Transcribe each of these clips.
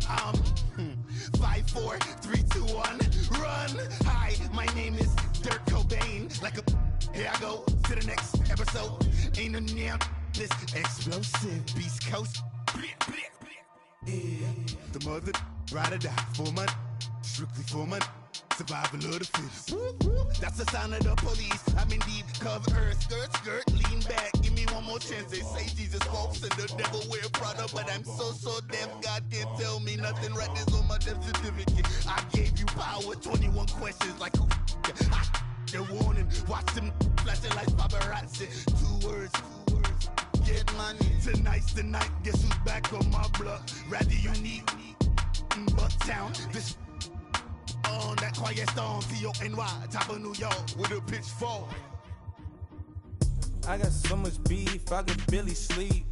5, 4, 3, 2, 1, run. Hi, my name is Dirk Cobain. Like a, here I go to the next episode. Ain't no damn this explosive Beast Coast. Yeah, the mother ride or die for money, strictly for money. Survival of the fittest. That's the sound of the police. I'm in deep cover earth. Skirt, lean back. Give me one more chance. They say Jesus walks and the devil wear Prada, but I'm so deaf. God can't tell me nothing. Right there's on my death certificate. I gave you power. 21 questions like who? They're warning. Watch them flashing like paparazzi. 2 words. Get money. Tonight's the night. Guess who's back on my block? Rather unique. Bucktown. This. On that quiet storm, TLOC54, top of New York with a pitchfork. I got so much beef, I could barely sleep.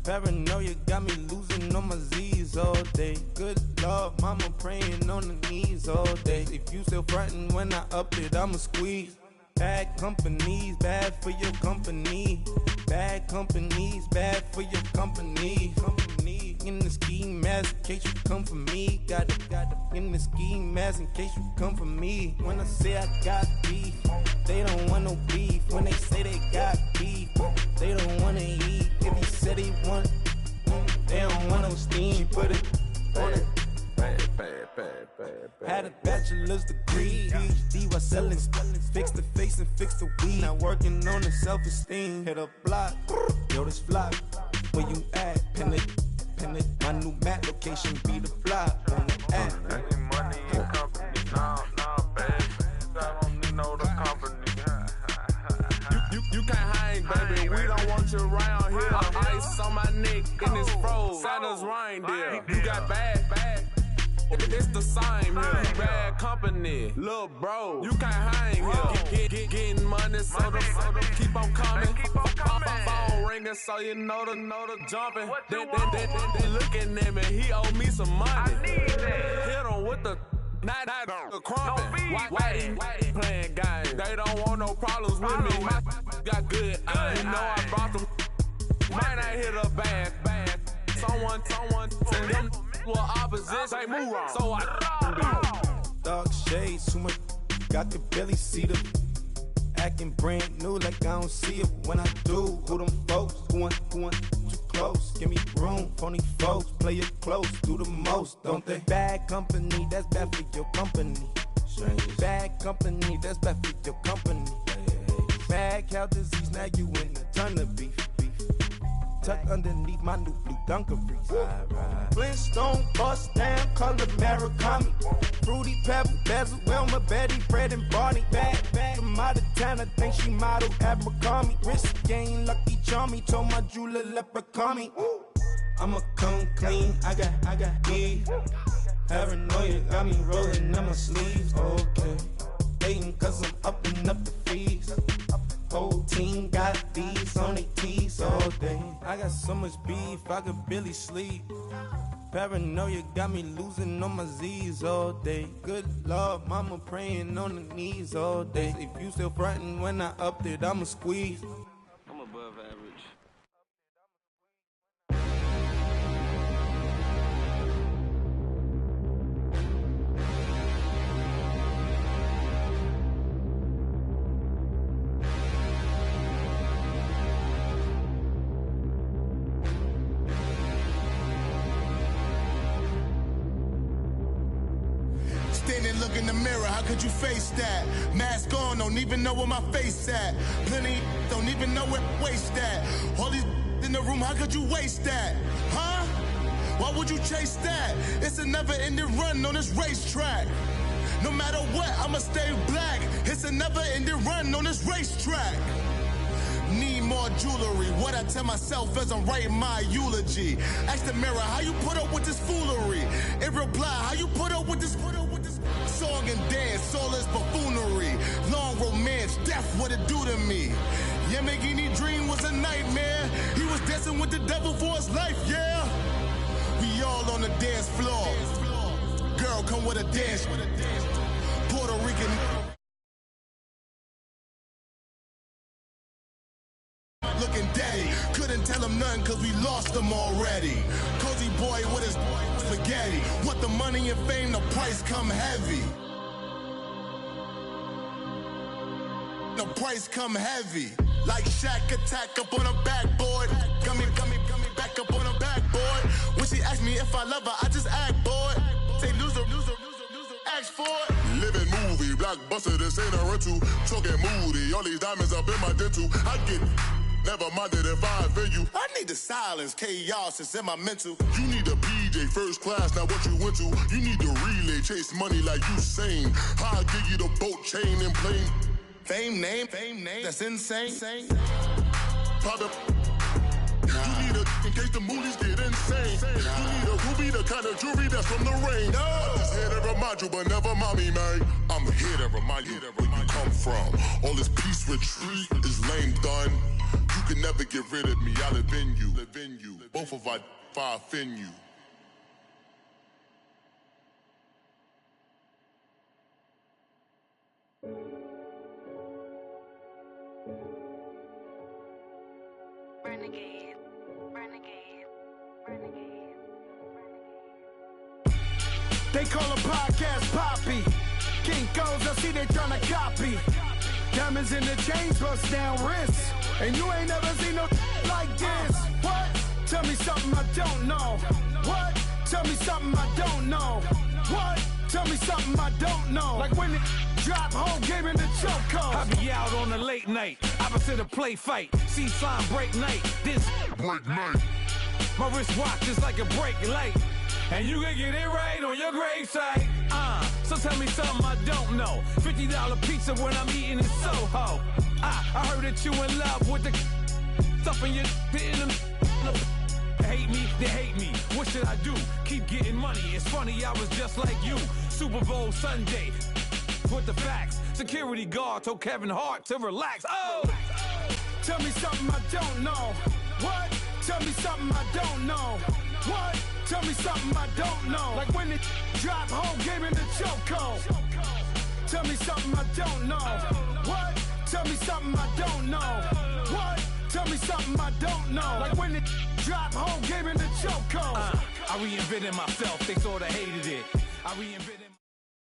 Paranoia got me losing on my Z's all day. Good Lord, mama praying on the knees all day. If you still frontin' when I up it, I'ma squeeze. Bad companies, bad for your company. Bad companies, bad for your company. In the ski mask in case you come for me. Got it in the ski mask in case you come for me. When I say I got beef, they don't want no beef. When they say they got beef, they don't wanna eat. If he said he want, they don't want no steam. She put it on it. Had a bachelor's degree, PhD while selling. Fix the face and fix the weed. Now working on the self-esteem. Hit a block, yo this flock. Where you at? Pin it. My new map location be the fly on the app. Any money in company, nah, baby. I don't need no the company. You can't hang, baby. We don't want you around here. Ice on my neck in this froze. Santa's reindeer. You got bad. It's the same here. Bad company, little bro. You can't hang here. Getting money, so the keep on coming. Phone ringing, so you know the jumping. They looking at me. He owe me some money. Hit him with the night crumping. Whitey playing games. They don't want no problems with me. My got good. You know I brought them. Might not hit a bad. Someone, and them were opposition. They move wrong. So I dark shades, too much. Got to barely see them. Acting brand new like I don't see it when I do. Who them folks? Who want too close? Give me room, phony folks. Play it close, do the most, don't they? Bad company, that's bad for your company. Bad company, that's bad for your company. Bad cow disease, now you in a ton of beef. Tucked underneath my new blue Dunkaroos. Flintstone, bust down, color Murakami. Fruity Pebble, Bezel, Wilma, Betty, Fred, and Barney. Bad from out of town, I think she modeled at McCarmy. Wrist game, Lucky Charmy, told my jeweler, leprechaun me. I'ma come clean, I got E. Paranoia got me rolling on my sleeves, okay. Hating cause I'm upping up the fees. Whole team got these on their tees all day. I got so much beef, I could barely sleep. Paranoia got me losing on my Z's all day. Good Lord, mama praying on the knees all day. If you still frontin' when I up it, I'ma squeeze. I'm above average. Look in the mirror, how could you face that? Mask on, don't even know where my face at. Plenty don't even know where waist at. All these in the room, how could you waste that? Huh? Why would you chase that? It's a never-ending run on this racetrack. No matter what, I'ma stay black. It's a never-ending run on this racetrack. Need more jewelry, what I tell myself as I'm writing my eulogy. Ask the mirror, how you put up with this foolery? In reply, how you put up with this song and dance, all this buffoonery. Long romance, death, what it do to me? Yamagini dream was a nightmare. He was dancing with the devil for his life, yeah. We all on the dance floor. Girl, come with a dance. Puerto Rican. looking daddy. Couldn't tell him nothing cause we lost him already. Cozy boy with his spaghetti. Want the money and fame, the price come heavy. The price come heavy. Like Shaq attack up on a backboard. Gummy, back up on a backboard. When she asked me if I love her, I just act bored. Say loser, ask for it. Living movie, blockbuster, this ain't a rental. Talking moody, all these diamonds up in my dental. I get never minded if I offend you. I need the silence, chaos is in my mental. You need a PJ, first class, not what you went to. You need the relay, chase money like you sane. I'll give you the boat, chain, and plane. Fame name, that's insane. Pop up. You need a, in case the movies get insane. You need a ruby, the kind of jewelry that's from the rain. I'm just here to remind you, but never mommy, man. I'm here to remind you where you come from. All this peace retreat is lame done. You can never get rid of me, I live in you. Both of I offend you. They call a podcast Poppy. Kinkos, I see they tryna copy. Diamonds in the chains, bust down wrists. And you ain't never seen no like this. What? Tell me something I don't know. What? Tell me something I don't know. What? Tell me something I don't know. Like when it drop, whole game in the chokehold. I be out on a late night, opposite a play fight. See sign break night, this break night. My wristwatch is like a brake light. And you can get it right on your gravesite. So tell me something I don't know. $50 pizza when I'm eating in Soho. I heard that you in love with the stuff in your hate me, they hate me. What should I do? Keep getting money. It's funny, I was just like you. Super Bowl Sunday with the facts. Security guard told Kevin Hart to relax. Oh! Tell me something I don't know. What? Tell me something I don't know. What? Tell me something I don't know. Like when it drop, whole game in the chokehold. Tell me something I don't know. What? Tell me something I don't know. What? Tell me something I don't know. Like when it drop, whole game in the chokehold. I reinvented myself. They sort of hated it. I reinvented.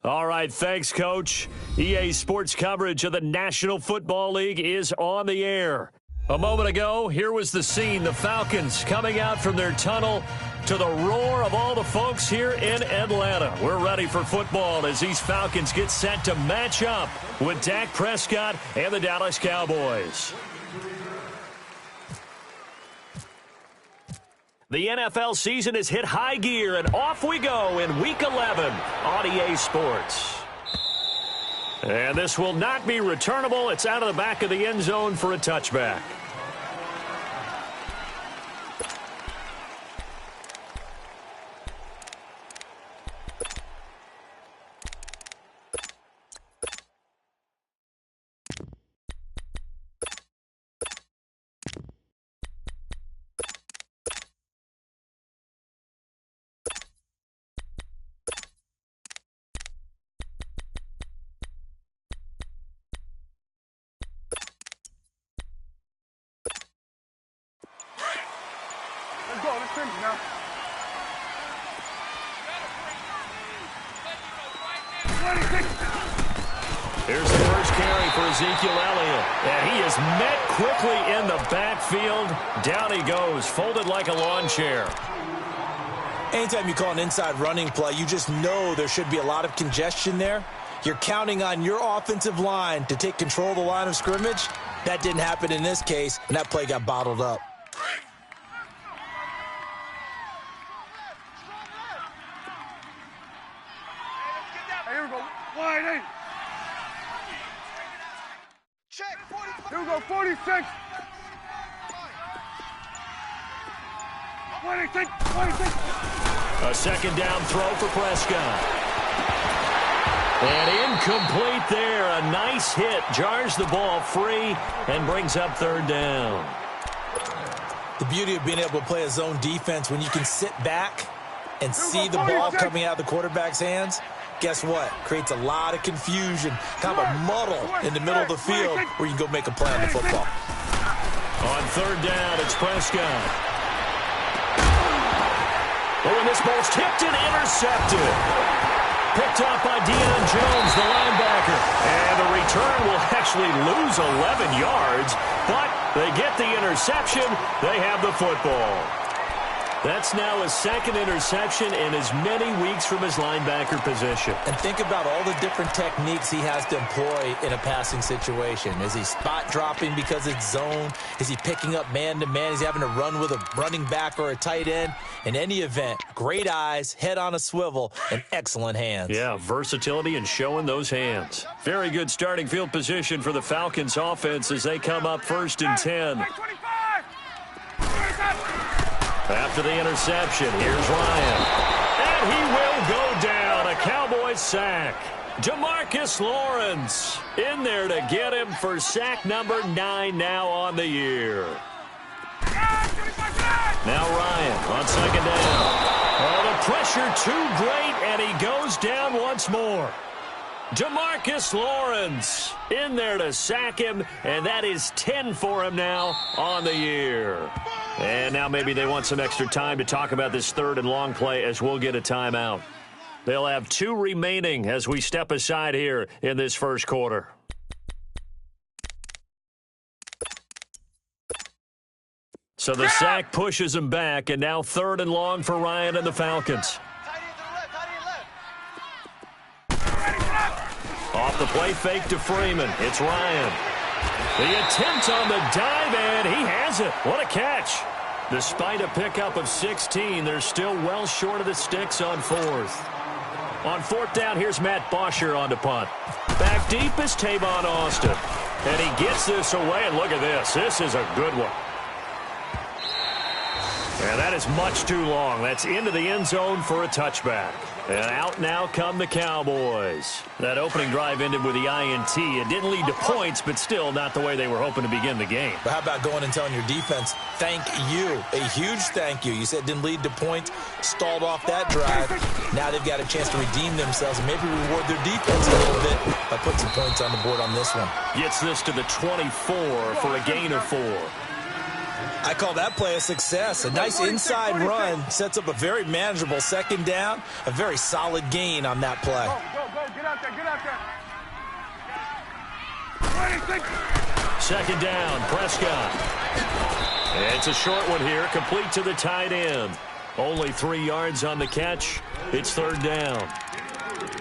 All right, thanks, Coach. EA Sports coverage of the National Football League is on the air. A moment ago, here was the scene. The Falcons coming out from their tunnel to the roar of all the folks here in Atlanta. We're ready for football as these Falcons get set to match up with Dak Prescott and the Dallas Cowboys. The NFL season has hit high gear, and off we go in Week 11 on EA Sports. And this will not be returnable. It's out of the back of the end zone for a touchback. Here's the first carry for Ezekiel Elliott. And he is met quickly in the backfield. Down he goes, folded like a lawn chair. Anytime you call an inside running play, you just know there should be a lot of congestion there. You're counting on your offensive line to take control of the line of scrimmage. That didn't happen in this case, and that play got bottled up. Here we go. Wide eight. Check. 45. Here we go. 46. 26. 26. A second down throw for Prescott. And incomplete there. A nice hit. Jars the ball free and brings up third down. The beauty of being able to play a zone defense when you can sit back and see the ball coming out of the quarterback's hands. Guess what? Creates a lot of confusion, kind of a muddle in the middle of the field where you can go make a play on the football. On third down, it's Prescott. Oh, and this ball's tipped and intercepted. Picked up by Deion Jones, the linebacker. And the return will actually lose 11 yards, but they get the interception. They have the football. That's now his second interception in as many weeks from his linebacker position. And think about all the different techniques he has to employ in a passing situation. Is he spot dropping because it's zone? Is he picking up man-to-man? Is he having to run with a running back or a tight end? In any event, great eyes, head on a swivel, and excellent hands. Yeah, versatility and showing those hands. Very good starting field position for the Falcons offense as they come up 1st and 10. After the interception, here's Ryan. And he will go down. A Cowboys sack. Demarcus Lawrence in there to get him for sack number 9 now on the year. Now Ryan on 2nd down. Oh, the pressure too great, and he goes down once more. Demarcus Lawrence in there to sack him, and that is 10 for him now on the year. And now maybe they want some extra time to talk about this 3rd and long play as we'll get a timeout. They'll have 2 remaining as we step aside here in this first quarter. So the sack pushes him back, and now 3rd and long for Ryan and the Falcons. Off the play fake to Freeman. It's Ryan. The attempt on the dive, and he has it. What a catch. Despite a pickup of 16, they're still well short of the sticks on 4th. On 4th down, here's Matt Bosher on the punt. Back deep is Tavon Austin. And he gets this away, and look at this. This is a good one. And that is much too long. That's into the end zone for a touchback. And out now come the Cowboys. That opening drive ended with the INT. It didn't lead to points, but still not the way they were hoping to begin the game. But how about going and telling your defense, thank you, a huge thank you. You said it didn't lead to points, stalled off that drive. Now they've got a chance to redeem themselves and maybe reward their defense a little bit by putting some points on the board on this one. Gets this to the 24 for a gain of 4. I call that play a success. A nice inside run sets up a very manageable 2nd down. A very solid gain on that play. Go, get out there, get out there. 2nd down, Prescott. It's a short one here, complete to the tight end. Only 3 yards on the catch. It's 3rd down.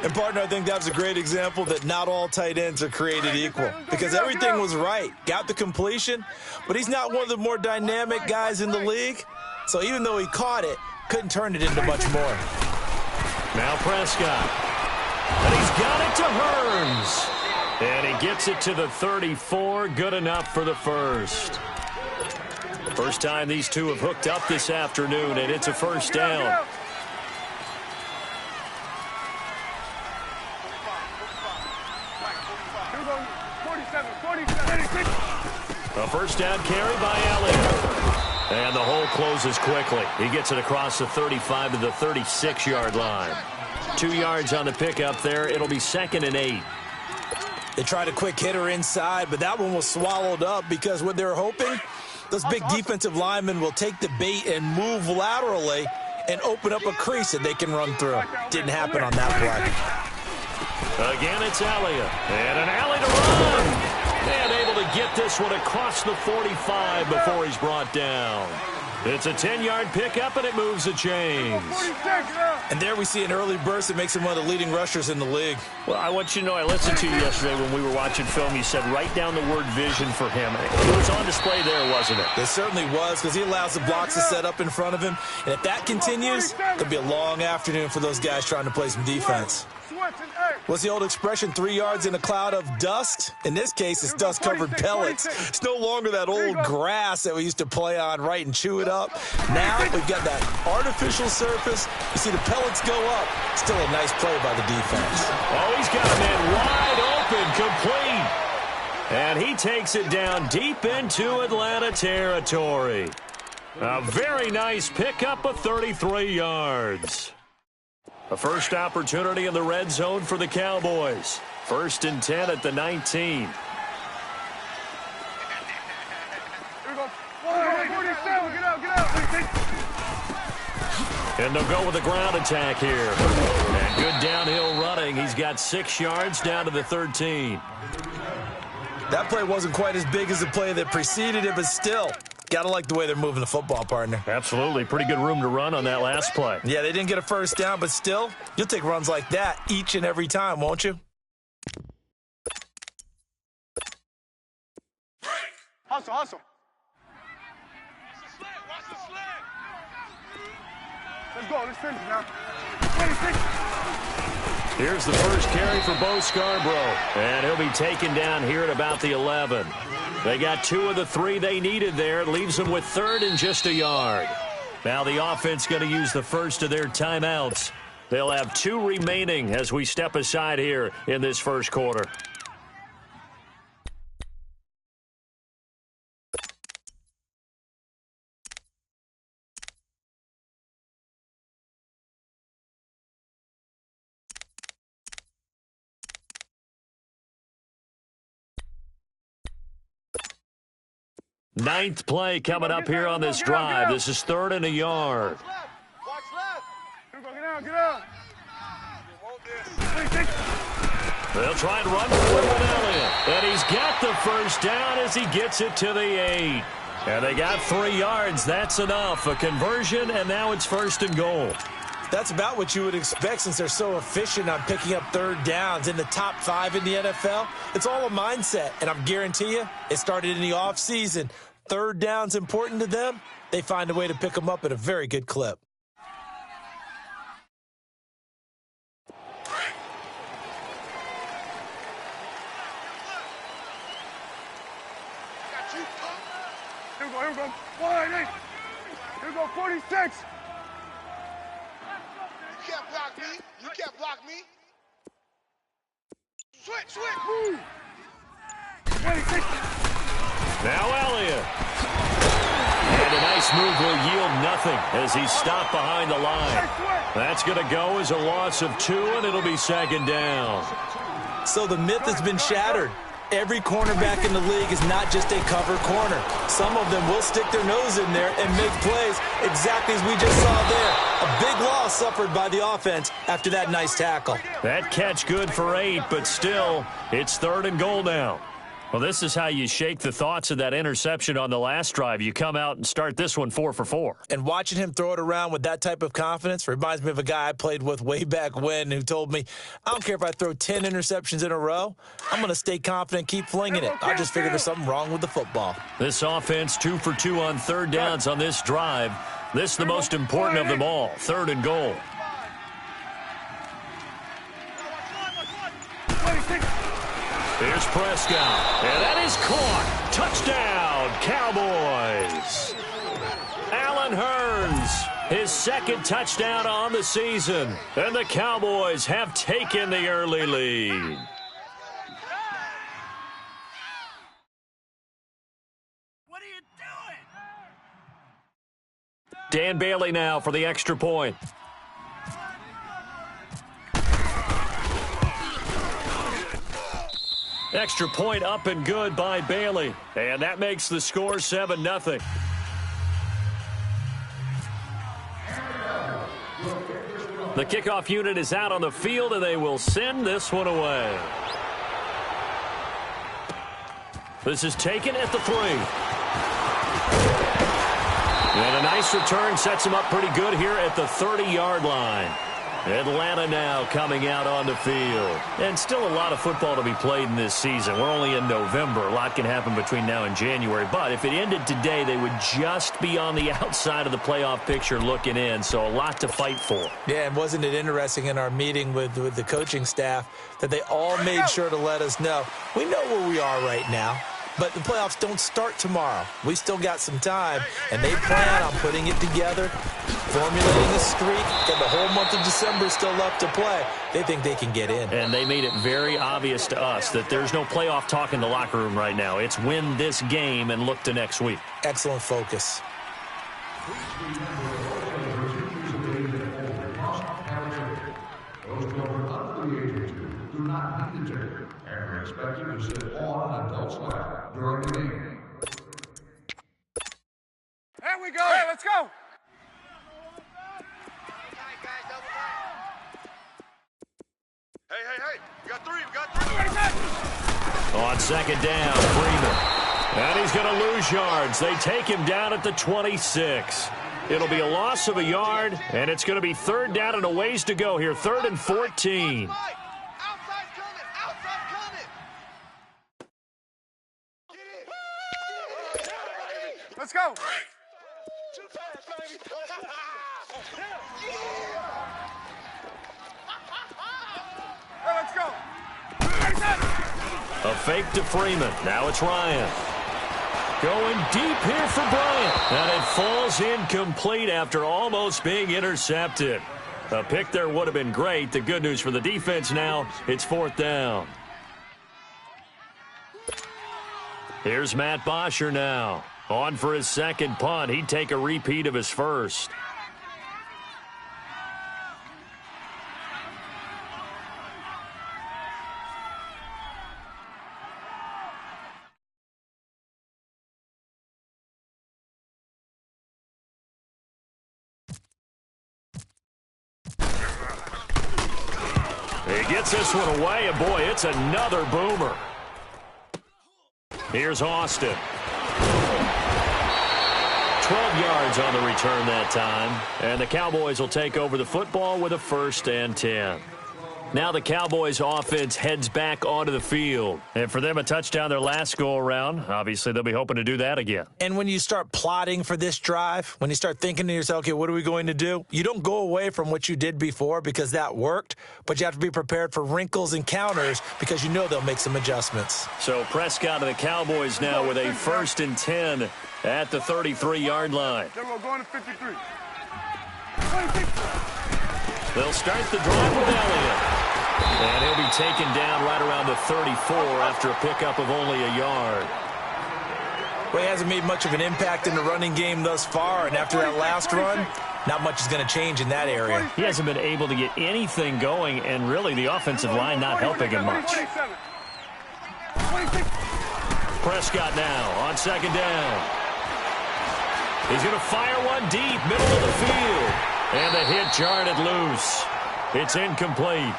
And, partner, I think that was a great example that not all tight ends are created equal because everything was right. Got the completion, but he's not one of the more dynamic guys in the league. So even though he caught it, couldn't turn it into much more. Now Prescott. And he's got it to Hearns. And he gets it to the 34. Good enough for the first. First time these two have hooked up this afternoon, and it's a 1st down. A 1st down carry by Elliott. And the hole closes quickly. He gets it across the 35 to the 36-yard line. 2 yards on the pickup there. It'll be 2nd and 8. They tried a quick hitter inside, but that one was swallowed up because what they're hoping, those big defensive linemen will take the bait and move laterally and open up a crease that they can run through. Didn't happen on that play. Again, it's Elliott. And an alley to run. And able to get this one across the 45 before he's brought down. It's a 10-yard pickup, and it moves the chains. And there we see an early burst that makes him one of the leading rushers in the league. Well, I want you to know, I listened to you yesterday when we were watching film. You said write down the word vision for him. It was on display there, wasn't it? It certainly was, because he allows the blocks to set up in front of him. And if that continues, it'll be a long afternoon for those guys trying to play some defense. What's the old expression, 3 yards in a cloud of dust? In this case, it's dust-covered pellets. It's no longer that old grass that we used to play on, right, and chew it up. Now we've got that artificial surface. You see the pellets go up. Still a nice play by the defense. Oh, he's got a man wide open, complete. And he takes it down deep into Atlanta territory. A very nice pickup of 33 yards. A first opportunity in the red zone for the Cowboys. 1st and 10 at the 19. And they'll go with a ground attack here. And good downhill running. He's got 6 yards down to the 13. That play wasn't quite as big as the play that preceded it, but still, got to like the way they're moving the football, partner. Absolutely. Pretty good room to run on that last play. Yeah, they didn't get a first down, but still, you'll take runs like that each and every time, won't you? Hustle, hustle. Let's go. Let's finish now. 26. Here's the first carry for Bo Scarborough. And he'll be taken down here at about the 11. They got 2 of the 3 they needed there. It leaves them with 3rd and just a yard. Now the offense going to use the first of their timeouts. They'll have 2 remaining as we step aside here in this first quarter. Ninth play coming up here on this drive. This is 3rd and a yard. Watch left. Get out, get out. They'll try and run for it with Elliott. And he's got the first down as he gets it to the 8. And they got 3 yards. That's enough. A conversion, and now it's 1st and goal. That's about what you would expect since they're so efficient on picking up 3rd downs in the top 5 in the NFL. It's all a mindset, and I'm guarantee you it started in the offseason. 3rd down's important to them. They find a way to pick them up at a very good clip. Here we go. 188. Here we go, 46. You can't block me. You can't block me. Switch. Move. 26. Now Elliott. And a nice move will yield nothing as he's stopped behind the line. That's going to go as a loss of 2, and it'll be 2nd down. So the myth has been shattered. Every cornerback in the league is not just a cover corner. Some of them will stick their nose in there and make plays exactly as we just saw there. A big loss suffered by the offense after that nice tackle. That catch good for 8, but still, it's 3rd and goal now. Well, this is how you shake the thoughts of that interception on the last drive. You come out and start this one 4 for 4. And watching him throw it around with that type of confidence reminds me of a guy I played with way back when who told me, I don't care if I throw 10 interceptions in a row, I'm going to stay confident, keep flinging it. I just figured there's something wrong with the football. This offense 2 for 2 on 3rd downs on this drive. This is the most important of them all, 3rd and goal. 26. Here's Prescott, and that is caught. Touchdown, Cowboys. Allen Hurns, his 2nd touchdown on the season, and the Cowboys have taken the early lead. What are you doing? Dan Bailey now for the extra point. Extra point up and good by Bailey. And that makes the score 7-0. The kickoff unit is out on the field, and they will send this one away. This is taken at the 3. And a nice return sets him up pretty good here at the 30-yard line. Atlanta now coming out on the field. And still a lot of football to be played in this season. We're only in November. A lot can happen between now and January. But if it ended today, they would just be on the outside of the playoff picture looking in. So a lot to fight for. Yeah, and wasn't it interesting in our meeting with the coaching staff that they all made sure to let us know, we know where we are right now. But the playoffs don't start tomorrow. We still got some time, and they plan on putting it together, formulating a streak, and the whole month of December is still left to play. They think they can get in. And they made it very obvious to us that there's no playoff talk in the locker room right now. It's win this game and look to next week. Excellent focus. Do not need the ticket and are expected to sit on an adult's lap during the game. There we go. Hey, let's go. On second down, Freeman. And he's going to lose yards. They take him down at the 26. It'll be a loss of a yard, and it's going to be third down and a ways to go here. 3rd and 14. Let's go. Let's go. A fake to Freeman. Now it's Ryan. Going deep here for Bryant. And it falls incomplete after almost being intercepted. A pick there would have been great. The good news for the defense now, it's 4th down. Here's Matt Bosher now. On for his second punt. He'd take a repeat of his first. He gets this one away, and boy, it's another boomer. Here's Austin. 12 yards on the return that time. And the Cowboys will take over the football with a 1st and 10. Now the Cowboys offense heads back onto the field. And for them, a touchdown their last go-around. Obviously, they'll be hoping to do that again. And when you start plotting for this drive, when you start thinking to yourself, okay, what are we going to do? You don't go away from what you did before because that worked, but you have to be prepared for wrinkles and counters because you know they'll make some adjustments. So Prescott and the Cowboys now with a 1st and 10 at the 33-yard line. Going to 53. They'll start the drive with Elliott. And he'll be taken down right around the 34 after a pickup of only a yard. Well, he hasn't made much of an impact in the running game thus far, and after that last run, not much is going to change in that area. He hasn't been able to get anything going, and really the offensive line not helping him much. Prescott now on second down. He's going to fire one deep, middle of the field. And the hit jarred it loose. It's incomplete.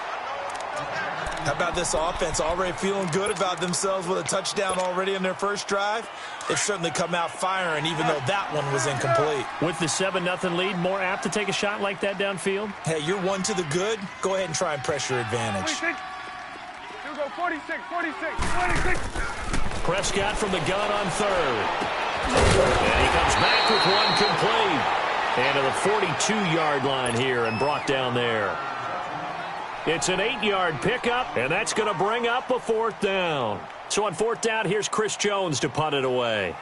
How about this offense already feeling good about themselves with a touchdown already in their first drive? They've certainly come out firing, even though that one was incomplete. With the 7-0 lead, more apt to take a shot like that downfield? Hey, you're one to the good. Go ahead and try and press your advantage. Here we go, 46, 46, 46. Prescott from the gun on 3rd. And he comes back with one complete. And to the 42-yard line here and brought down there. It's an 8-yard pickup, and that's going to bring up a 4th down. So on 4th down, here's Chris Jones to punt it away.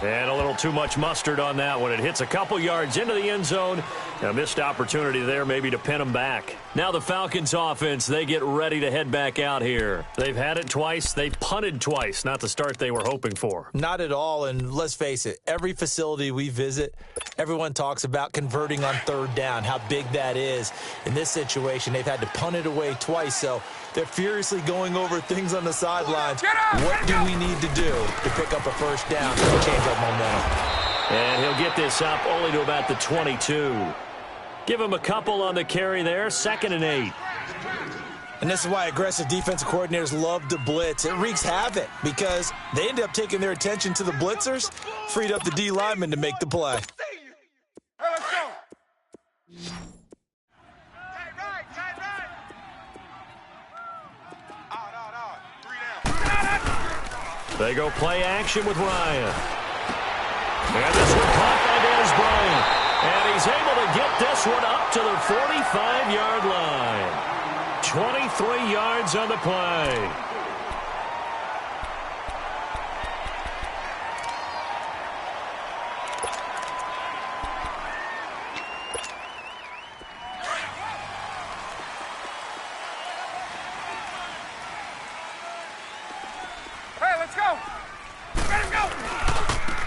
And a little too much mustard on that one. It hits a couple yards into the end zone. A missed opportunity there maybe to pin them back. Now the Falcons offense, they get ready to head back out here. They've had it twice. They've punted twice. Not the start they were hoping for. Not at all, and let's face it, every facility we visit, everyone talks about converting on 3rd down, how big that is. In this situation, they've had to punt it away twice, so they're furiously going over things on the sidelines. What do we need to do to pick up a 1st down to change our momentum? And he'll get this up only to about the 22. Give him a couple on the carry there, 2nd and 8. And this is why aggressive defensive coordinators love to blitz. It wreaks havoc because they end up taking their attention to the blitzers, freed up the D lineman to make the play. Hey, let's go. They go play action with Ryan. And this one caught by Dennis Bryant. And he's able to get this one up to the 45-yard line. 23 yards on the play.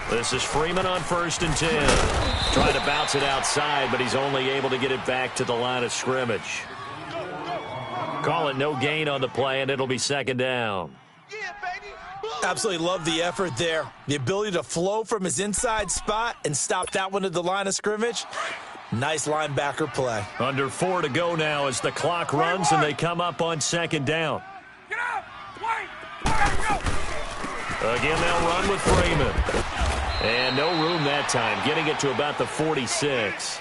This is Freeman on 1st and 10. Trying to bounce it outside, but he's only able to get it back to the line of scrimmage. Call it no gain on the play, and it'll be 2nd down. Yeah, baby. Boom. Absolutely love the effort there. The ability to flow from his inside spot and stop that one at the line of scrimmage. Nice linebacker play. Under 4 to go now as the clock runs and they come up on second down. Get up! Wait! Go! Again, they'll run with Freeman. And no room that time, getting it to about the 46.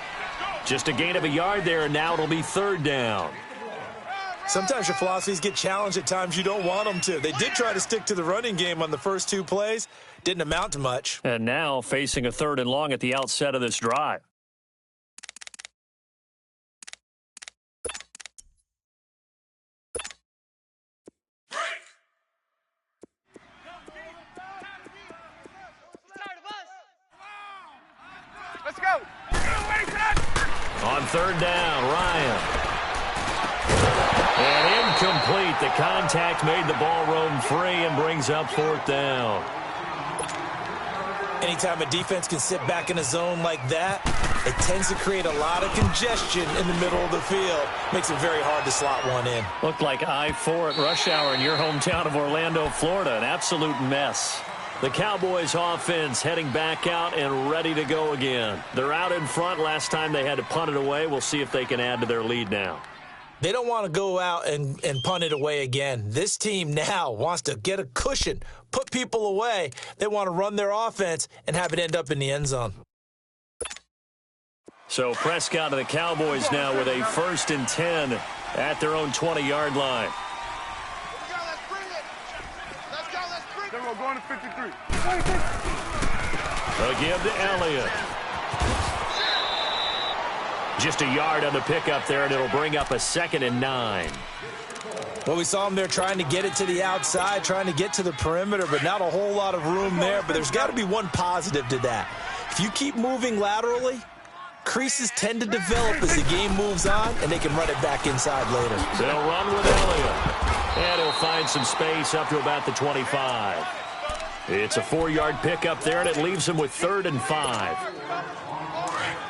Just a gain of a yard there, and now it'll be third down. Sometimes your philosophies get challenged at times you don't want them to. They did try to stick to the running game on the first 2 plays. Didn't amount to much. And now facing a 3rd and long at the outset of this drive. Let's go! On 3rd down, Ryan. And incomplete. The contact made the ball roam free and brings up 4th down. Anytime a defense can sit back in a zone like that, it tends to create a lot of congestion in the middle of the field. Makes it very hard to slot one in. Looked like I-4 at rush hour in your hometown of Orlando, Florida. An absolute mess. The Cowboys offense heading back out and ready to go again. They're out in front. Last time they had to punt it away. We'll see if they can add to their lead now. They don't want to go out and punt it away again. This team now wants to get a cushion, put people away. They want to run their offense and have it end up in the end zone. So Prescott and the Cowboys now with a 1st and 10 at their own 20-yard line. We're going to 53. Again to Elliott. Just a yard on the pickup there, and it'll bring up a 2nd and 9. Well, we saw him there trying to get it to the outside, trying to get to the perimeter, but not a whole lot of room there. But there's got to be one positive to that. If you keep moving laterally, creases tend to develop as the game moves on, and they can run it back inside later. They'll run with Elliott, and he'll find some space up to about the 25. It's a 4-yard pickup there, and it leaves him with 3rd and 5.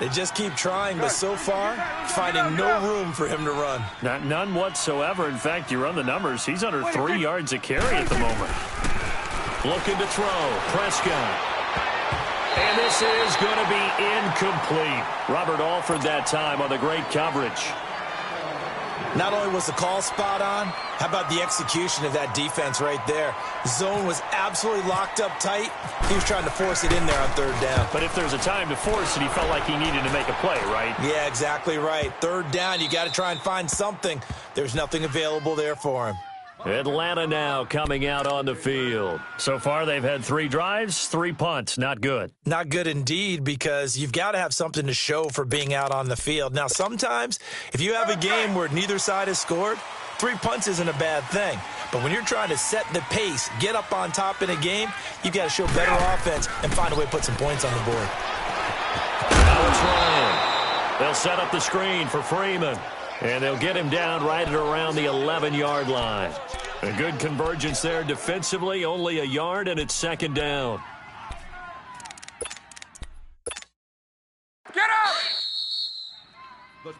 They just keep trying, but so far, finding no room for him to run. None whatsoever. In fact, you run the numbers, he's under 3 yards a carry at the moment. Looking to throw, Prescott. And this is going to be incomplete. Robert Alford that time on the great coverage. Not only was the call spot on, how about the execution of that defense right there? Zone was absolutely locked up tight. He was trying to force it in there on 3rd down. But if there's a time to force it, he felt like he needed to make a play, right? Yeah, exactly right. 3rd down, you got to try and find something. There's nothing available there for him. Atlanta now coming out on the field. So far, they've had 3 drives, 3 punts. Not good. Not good indeed, because you've got to have something to show for being out on the field. Now, sometimes, if you have a game where neither side has scored, 3 punts isn't a bad thing. But when you're trying to set the pace, get up on top in a game, you've got to show better offense and find a way to put some points on the board. Now it's Ryan. They'll set up the screen for Freeman. And they'll get him down right at around the 11-yard line. A good convergence there defensively, only a yard, and it's 2nd down. Get up!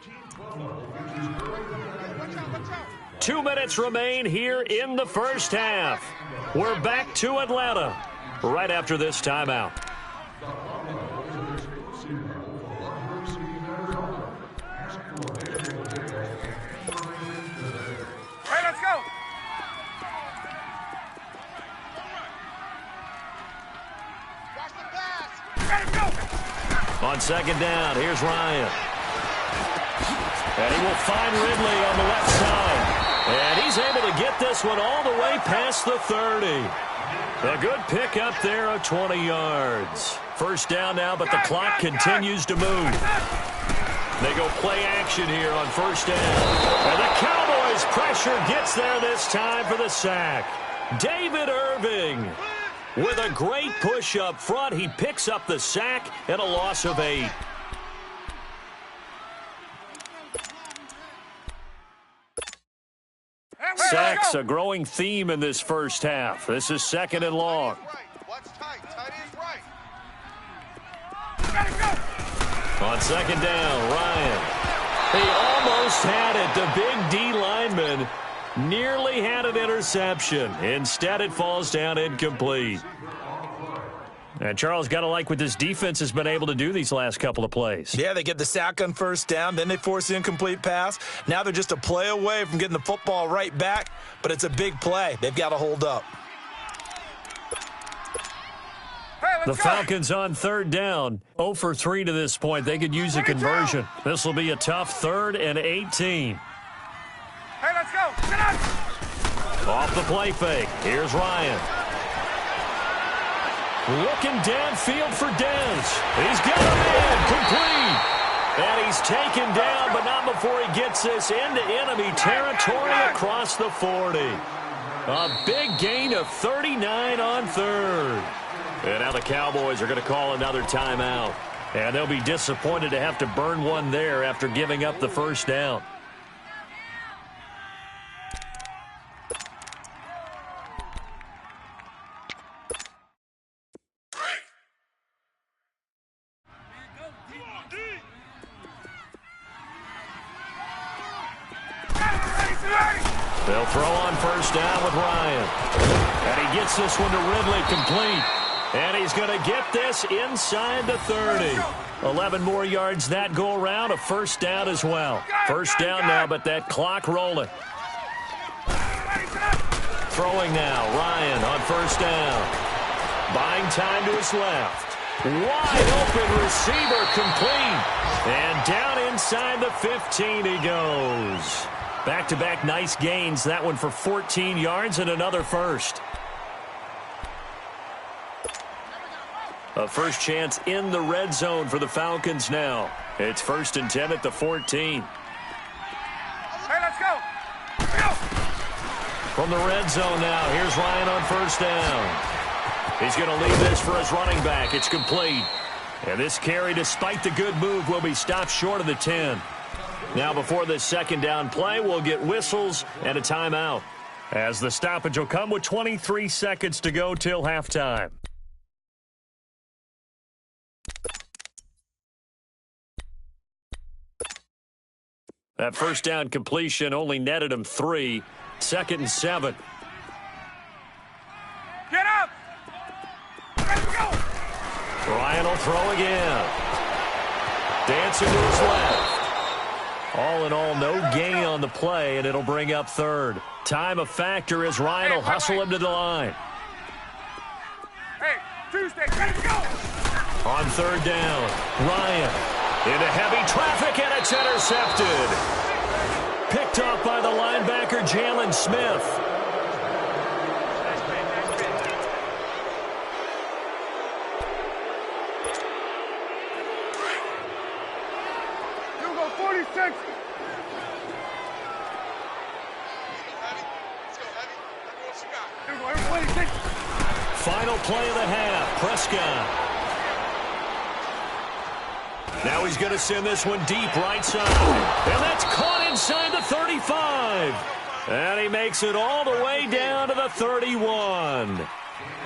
2 minutes remain here in the first half. We're back to Atlanta right after this timeout. On 2nd down, here's Ryan. And he will find Ridley on the left side. And he's able to get this one all the way past the 30. A good pickup there of 20 yards. 1st down now, but the clock continues to move. They go play action here on 1st down. And the Cowboys pressure gets there this time for the sack. David Irving. With a great push up front, he picks up the sack and a loss of 8. Sacks, a growing theme in this first half. This is 2nd and long. On 2nd down, Ryan. He almost had it. The big D lineman Nearly had an interception. Instead, it falls down incomplete. And Charles, got to like what this defense has been able to do these last couple of plays. Yeah, they get the sack on first down, then they force the incomplete pass. Now they're just a play away from getting the football right back, but it's a big play. They've got to hold up. The Falcons on third down, 0 for 3 to this point. They could use a conversion. This will be a tough 3rd and 18. Hey, let's go. Sit up. Off the play fake. Here's Ryan. Looking downfield for Dez. He's got a man complete. And he's taken down, but not before he gets this into enemy territory across the 40. A big gain of 39 on 3rd. And now the Cowboys are going to call another timeout. And they'll be disappointed to have to burn one there after giving up the first down. They'll throw on first down with Ryan. And he gets this one to Ridley complete. And he's going to get this inside the 30. 11 more yards that go around, a first down as well. First down now, but that clock rolling. Throwing now, Ryan on first down. Buying time to his left. Wide open receiver complete. And down inside the 15 he goes. Back-to-back nice gains. That one for 14 yards and another first. A first chance in the red zone for the Falcons now. It's 1st and 10 at the 14. Hey, let's go. From the red zone now, here's Ryan on first down. He's going to leave this for his running back. It's complete. And this carry, despite the good move, will be stopped short of the 10. Now before this second down play, we'll get whistles and a timeout, as the stoppage will come with 23 seconds to go till halftime. That first down completion only netted him 3. 2nd and 7. Get up. Let's go. Ryan will throw again. Dancing to his left. All in all, no gain on the play, and it'll bring up 3rd. Time a factor as Ryan will hustle him to the line. Hey, Tuesday, let's go. On 3rd down, Ryan into heavy traffic, and it's intercepted. Picked off by the linebacker, Jalen Smith. You go 46. You go 46. Final play of the half, Prescott. Now he's going to send this one deep right side. And that's caught inside the 35. And he makes it all the way down to the 31.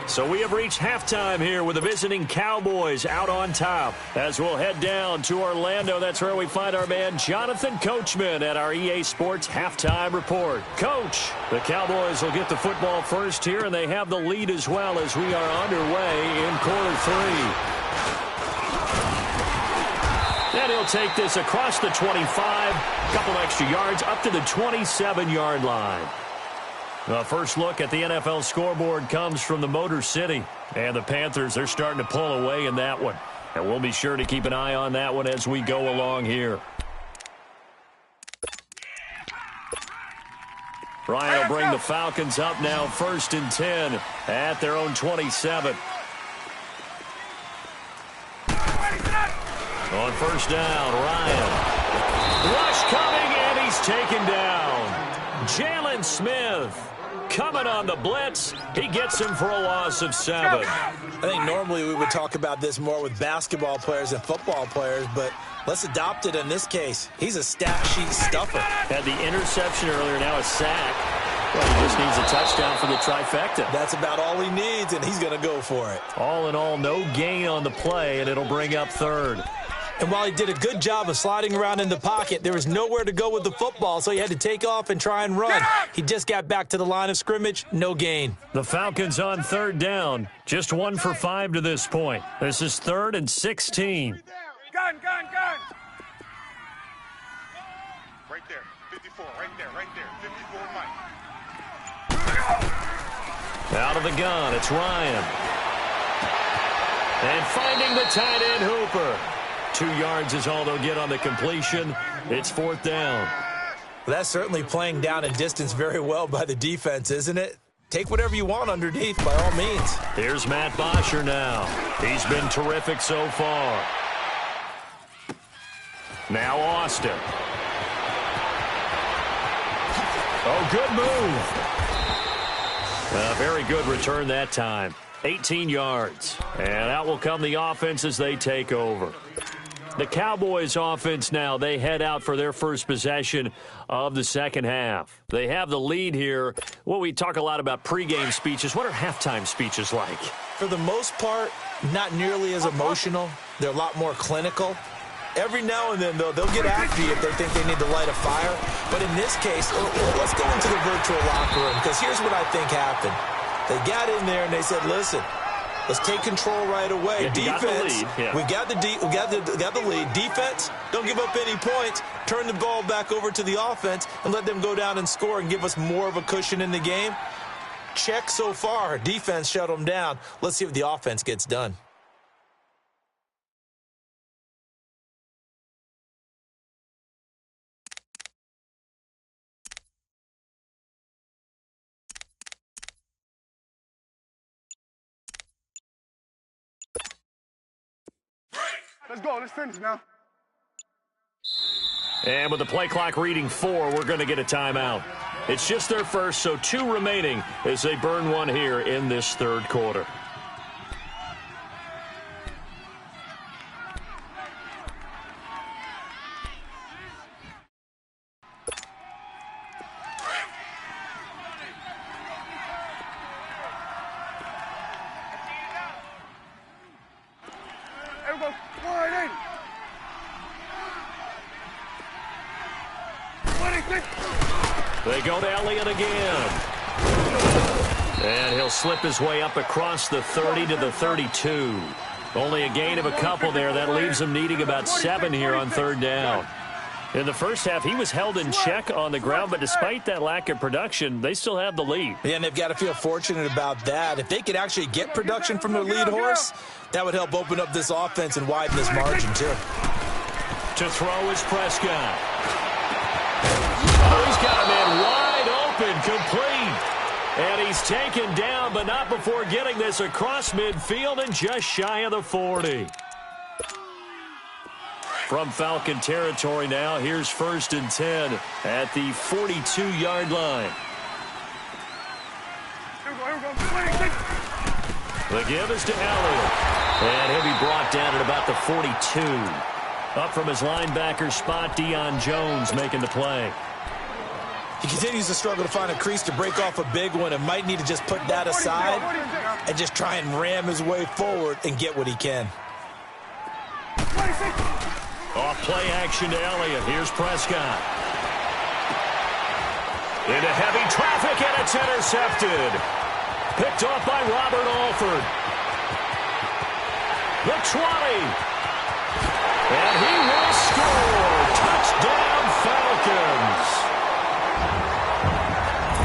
So we have reached halftime here with the visiting Cowboys out on top. As we'll head down to Orlando, that's where we find our man Jonathan Coachman at our EA Sports Halftime Report. Coach, the Cowboys will get the football first here, and they have the lead as well as we are underway in quarter 3. And he'll take this across the 25, a couple extra yards, up to the 27-yard line. The first look at the NFL scoreboard comes from the Motor City. And the Panthers, they're starting to pull away in that one. And we'll be sure to keep an eye on that one as we go along here. Ryan will bring the Falcons up now, 1st and 10 at their own 27. On first down, Ryan. Rush coming, and he's taken down. Jalen Smith coming on the blitz. He gets him for a loss of 7. I think normally we would talk about this more with basketball players and football players, but let's adopt it in this case. He's a stat sheet stuffer. Had the interception earlier, now a sack. Well, he just needs a touchdown for the trifecta. That's about all he needs, and he's going to go for it. All in all, no gain on the play, and it'll bring up 3rd. And while he did a good job of sliding around in the pocket, there was nowhere to go with the football, so he had to take off and try and run. He just got back to the line of scrimmage, no gain. The Falcons on third down, just 1 for 5 to this point. This is 3rd and 16. Gun. Right there, 54, right there, 54 Mike. Out of the gun, it's Ryan. And finding the tight end Hooper. 2 yards is all they'll get on the completion. It's 4th down. That's certainly playing down and distance very well by the defense, isn't it? Take whatever you want underneath, by all means. Here's Matt Bosher now. He's been terrific so far. Now Austin. Oh, good move. A very good return that time. 18 yards. And out will come the offense as they take over. The Cowboys offense now, they head out for their first possession of the second half. They have the lead here. Well, we talk a lot about pregame speeches. What are halftime speeches like? For the most part, not nearly as emotional. They're a lot more clinical. Every now and then, though, they'll get after you if they think they need to light a fire. But in this case, let's go into the virtual locker room, because here's what I think happened. They got in there and they said, listen, let's take control right away. Yeah, defense, we got the lead. Defense, don't give up any points. Turn the ball back over to the offense and let them go down and score and give us more of a cushion in the game. Check so far. Defense shut them down. Let's see if the offense gets done. Let's go. Let's finish now. And with the play clock reading 4, we're going to get a timeout. It's just their first, so 2 remaining as they burn one here in this third quarter. They go to Elliott again. And he'll slip his way up across the 30 to the 32. Only a gain of a couple there. That leaves him needing about 7 here on third down. In the first half, he was held in check on the ground, but despite that lack of production, they still have the lead. Yeah, and they've got to feel fortunate about that. If they could actually get production from their lead horse, that would help open up this offense and widen this margin, too. To throw is Prescott. Oh, he's got a man wide open, complete. And he's taken down, but not before getting this across midfield and just shy of the 40. From Falcon territory now, here's 1st and 10 at the 42-yard line. The give is to Elliott. And he'll be brought down at about the 42. Up from his linebacker spot, Deion Jones making the play. He continues to struggle to find a crease to break off a big one and might need to just put that aside and just try and ram his way forward and get what he can. Off play action to Elliott. Here's Prescott. Into heavy traffic, and it's intercepted. Picked off by Robert Alford. The 20. And he will score. Touchdown, Falcons.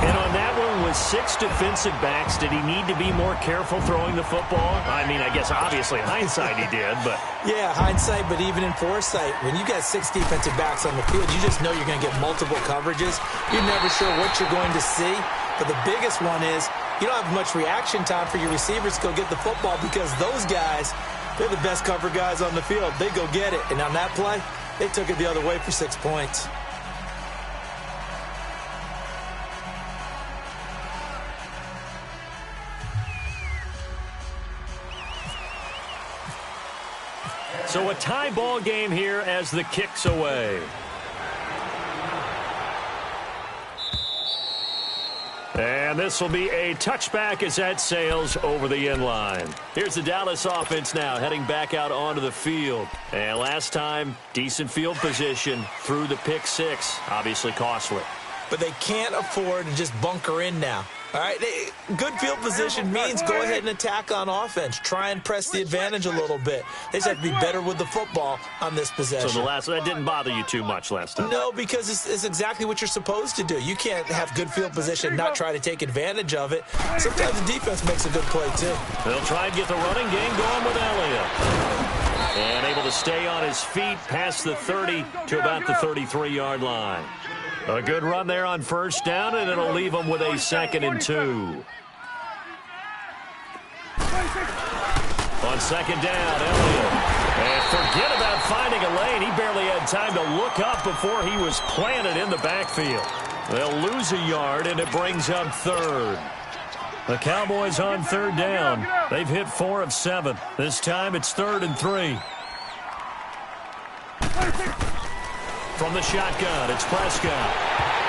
And on that one, with 6 defensive backs, did he need to be more careful throwing the football? I mean, I guess obviously hindsight he did, but... Yeah, hindsight, but even in foresight, when you got 6 defensive backs on the field, you just know you're going to get multiple coverages. You're never sure what you're going to see. But the biggest one is you don't have much reaction time for your receivers to go get the football because those guys, they're the best cover guys on the field. They go get it. And on that play, they took it the other way for 6 points. So a tie ball game here as the kick's away. And this will be a touchback as that sails over the end line. Here's the Dallas offense now heading back out onto the field. And last time, decent field position through the pick six. Obviously costly. But they can't afford to just bunker in now. All right, good field position means go ahead and attack on offense. Try and press the advantage a little bit. They just have to be better with the football on this possession. So that didn't bother you too much last time? No, because it's exactly what you're supposed to do. You can't have good field position and not try to take advantage of it. Sometimes the defense makes a good play, too. They'll try and get the running game going with Elliott. And able to stay on his feet past the 30 to about the 33-yard line. A good run there on first down, and it'll leave them with a 2nd and 2. On second down, Elliott. And forget about finding a lane. He barely had time to look up before he was planted in the backfield. They'll lose a yard, and it brings up 3rd. The Cowboys on 3rd down. They've hit 4 of 7. This time it's 3rd and 3. From the shotgun, it's Prescott.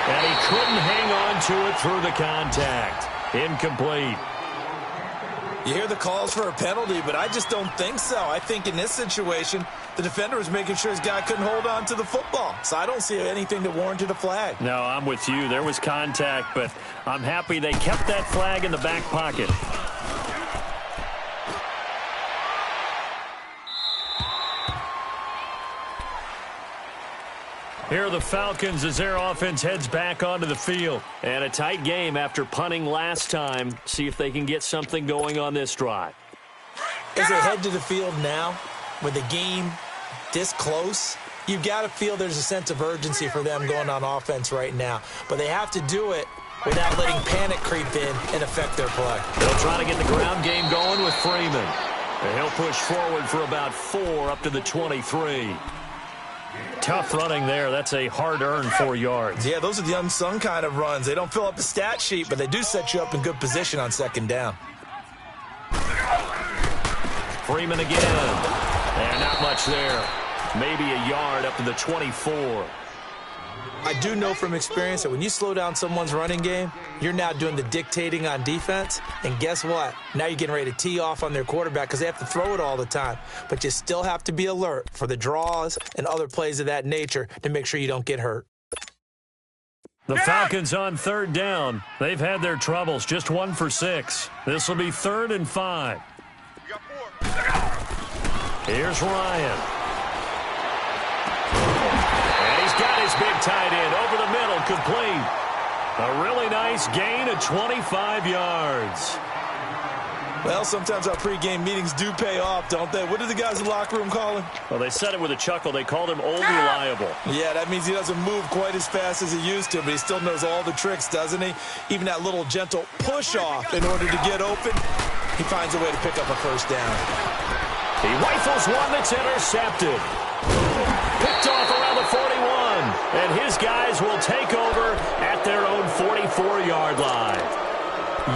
And he couldn't hang on to it through the contact. Incomplete. You hear the calls for a penalty, but I just don't think so. I think in this situation, the defender was making sure his guy couldn't hold on to the football. So I don't see anything that warranted a flag. No, I'm with you. There was contact, but I'm happy they kept that flag in the back pocket. Here are the Falcons as their offense heads back onto the field. And a tight game after punting last time. See if they can get something going on this drive. As they head to the field now, with the game this close, you've got to feel there's a sense of urgency for them going on offense right now. But they have to do it without letting panic creep in and affect their play. They'll try to get the ground game going with Freeman. And he'll push forward for about 4 up to the 23. Tough running there. That's a hard-earned 4 yards. Yeah, those are the unsung kind of runs. They don't fill up the stat sheet, but they do set you up in good position on second down. Freeman again. And not much there. Maybe a yard up to the 24. I do know from experience that when you slow down someone's running game, you're now doing the dictating on defense. And guess what? Now you're getting ready to tee off on their quarterback because they have to throw it all the time. But you still have to be alert for the draws and other plays of that nature to make sure you don't get hurt. The Falcons on 3rd down. They've had their troubles. Just 1 for 6. This will be 3rd and 5. Here's Ryan. Got his big tight end over the middle, complete. A really nice gain of 25 yards. Well, sometimes our pregame meetings do pay off, don't they? What do the guys in the locker room call him? Well, they said it with a chuckle. They called him Old Reliable. Yeah, that means he doesn't move quite as fast as he used to, but he still knows all the tricks, doesn't he? Even that little gentle push-off in order to get open, he finds a way to pick up a first down. He rifles one that's intercepted. Picked off around the 41, and his guys will take over at their own 44-yard line.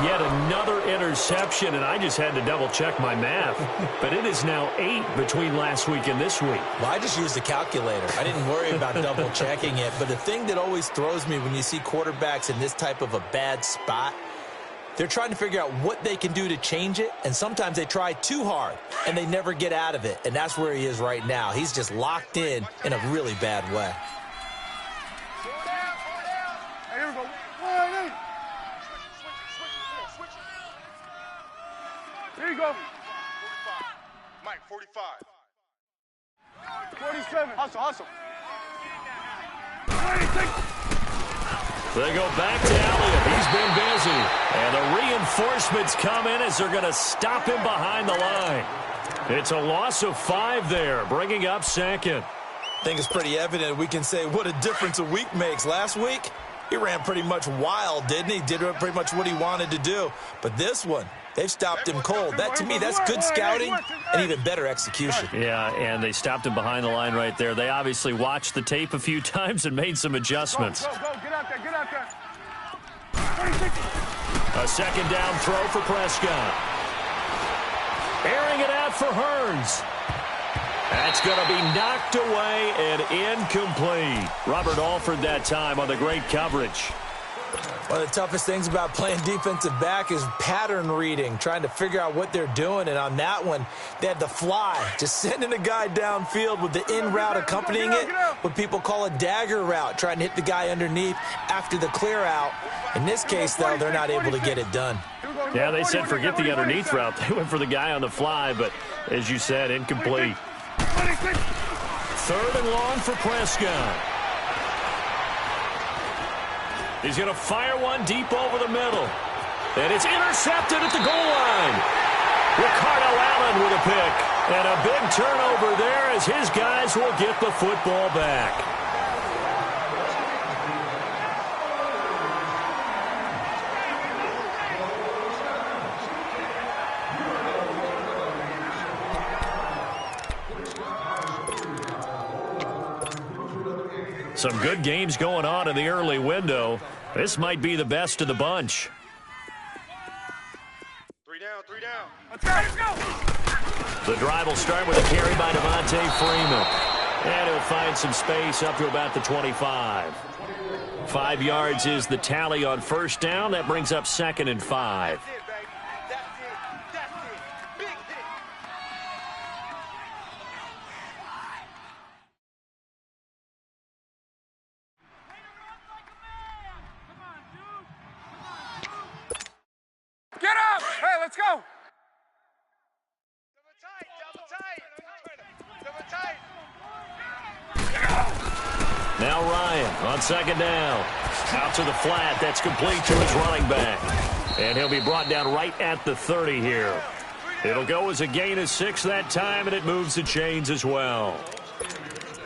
Yet another interception, and I just had to double-check my math. But it is now 8 between last week and this week. Well, I just used a calculator. I didn't worry about double-checking it. But the thing that always throws me when you see quarterbacks in this type of a bad spot, they're trying to figure out what they can do to change it, and sometimes they try too hard, and they never get out of it, and that's where he is right now. He's just locked in a really bad way. Hey, here we go. 1-8. Here you go. 45. Mike, 45. 47. Hustle. 96. They go back to Elliott. He's been busy. And the reinforcements come in as they're going to stop him behind the line. It's a loss of 5 there, bringing up 2nd. I think it's pretty evident we can say what a difference a week makes. Last week, he ran pretty much wild, didn't he? Did pretty much what he wanted to do. But this one, they've stopped him cold. That, to me, that's good scouting and even better execution. Yeah, and they stopped him behind the line right there. They obviously watched the tape a few times and made some adjustments. Go. Get out there. 26. A second down throw for Prescott. Airing it out for Hearns. That's going to be knocked away and incomplete. Robert Alford that time on the great coverage. One of the toughest things about playing defensive back is pattern reading, trying to figure out what they're doing. And on that one, they had the fly, just sending a guy downfield with the in route accompanying it, what people call a dagger route, trying to hit the guy underneath after the clear out. In this case, though, they're not able to get it done. Yeah, they said forget the underneath route. They went for the guy on the fly, but as you said, incomplete. 3rd and long for Prescott. He's going to fire one deep over the middle. And it's intercepted at the goal line. Ricardo Allen with a pick. And a big turnover there as his guys will get the football back. Some good games going on in the early window. This might be the best of the bunch. 3 down, 3 down. Let's go. The drive will start with a carry by Devontae Freeman. And he'll find some space up to about the 25. 5 yards is the tally on first down. That brings up 2nd and 5. Get up! Hey, let's go! Double tight. Now Ryan on 2nd down. Out to the flat. That's complete to his running back. And he'll be brought down right at the 30 here. It'll go as a gain of 6 that time, and it moves the chains as well.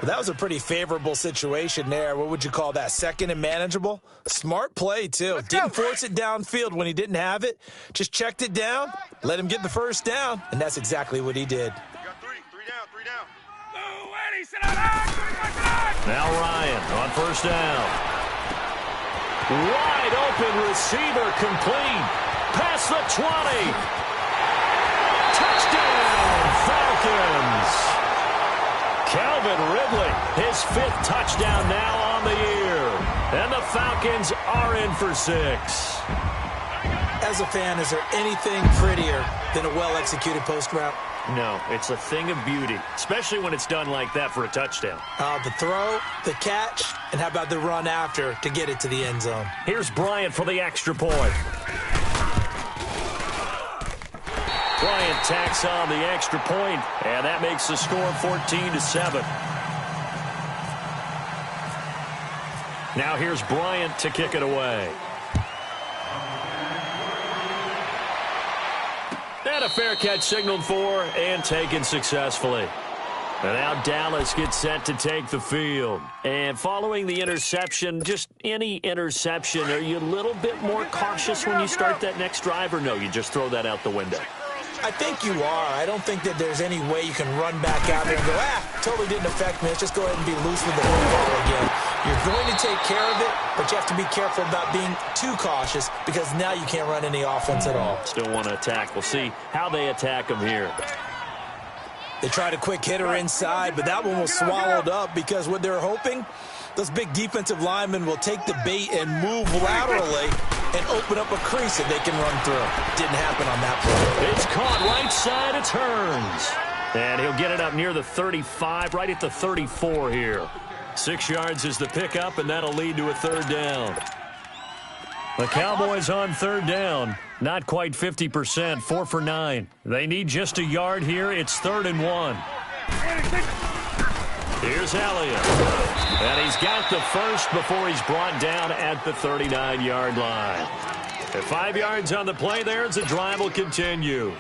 Well, that was a pretty favorable situation there. What would you call that? 2nd and manageable? Smart play, too. Didn't force it downfield when he didn't have it. Just checked it down, let him get the first down, and that's exactly what he did. You got 3 down, 3 down. Now Ryan on first down. Wide open receiver complete. Past the 20. Touchdown, Falcons. Calvin Ridley, his 5th touchdown now on the year. And the Falcons are in for 6. As a fan, is there anything prettier than a well-executed post route? No, it's a thing of beauty, especially when it's done like that for a touchdown. The throw, the catch, and how about the run after to get it to the end zone? Here's Bryant for the extra point. Bryant tacks on the extra point, and that makes the score 14-7. Now here's Bryant to kick it away. And a fair catch signaled for and taken successfully. And now Dallas gets set to take the field. And following the interception, just any interception, are you a little bit more cautious when you start that next drive, or no, you just throw that out the window? I think you are. I don't think that there's any way you can run back out there and go, totally didn't affect me. Let's just go ahead and be loose with the football again. You're going to take care of it, but you have to be careful about being too cautious because now you can't run any offense at all. Still want to attack. We'll see how they attack them here. They tried a quick hitter inside, but that one was swallowed up because what they're hoping, those big defensive linemen will take the bait and move laterally and open up a crease that they can run through. Didn't happen on that play. It's caught right side. It turns. And he'll get it up near the 35, right at the 34 here. 6 yards is the pickup, and that'll lead to a 3rd down. The Cowboys on 3rd down. Not quite 50%, 4 for 9. They need just a yard here. It's 3rd and 1. Here's Elliott. And he's got the first before he's brought down at the 39-yard line. At 5 yards on the play there, the drive will continue.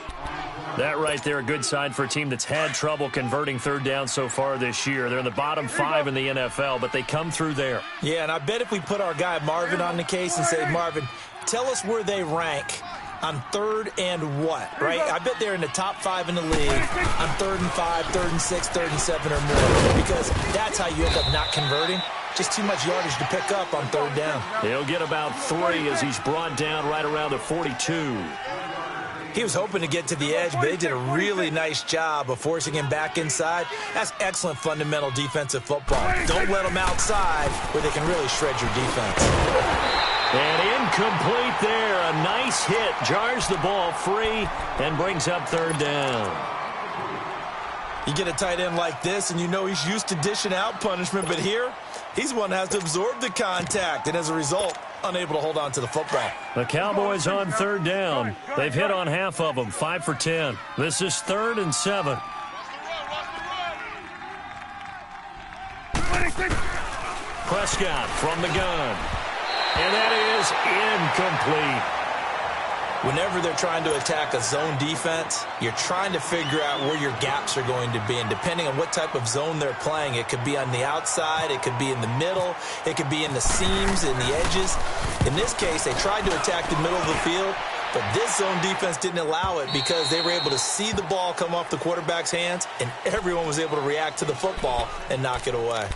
That right there, a good sign for a team that's had trouble converting 3rd down so far this year. They're in the bottom 5 in the NFL, but they come through there. Yeah, and I bet if we put our guy Marvin on the case and say, Marvin, tell us where they rank on 3rd and what, right? I bet they're in the top 5 in the league on 3rd and 5, 3rd and 6, 3rd and 7 or more, because that's how you end up not converting. Just too much yardage to pick up on 3rd down. He'll get about 3 as he's brought down right around the 42. He was hoping to get to the edge, but they did a really nice job of forcing him back inside. That's excellent fundamental defensive football. Don't let them outside where they can really shred your defense. And incomplete there. A nice hit. Jars the ball free and brings up third down. You get a tight end like this, and you know he's used to dishing out punishment, but here, he's one that has to absorb the contact, and as a result, unable to hold on to the football. The Cowboys on third down. They've hit on half of them, 5 for 10. This is 3rd and 7. Prescott from the gun. And that is incomplete. Whenever they're trying to attack a zone defense, you're trying to figure out where your gaps are going to be. And depending on what type of zone they're playing, it could be on the outside, it could be in the middle, it could be in the seams, in the edges. In this case, they tried to attack the middle of the field, but this zone defense didn't allow it because they were able to see the ball come off the quarterback's hands, and everyone was able to react to the football and knock it away.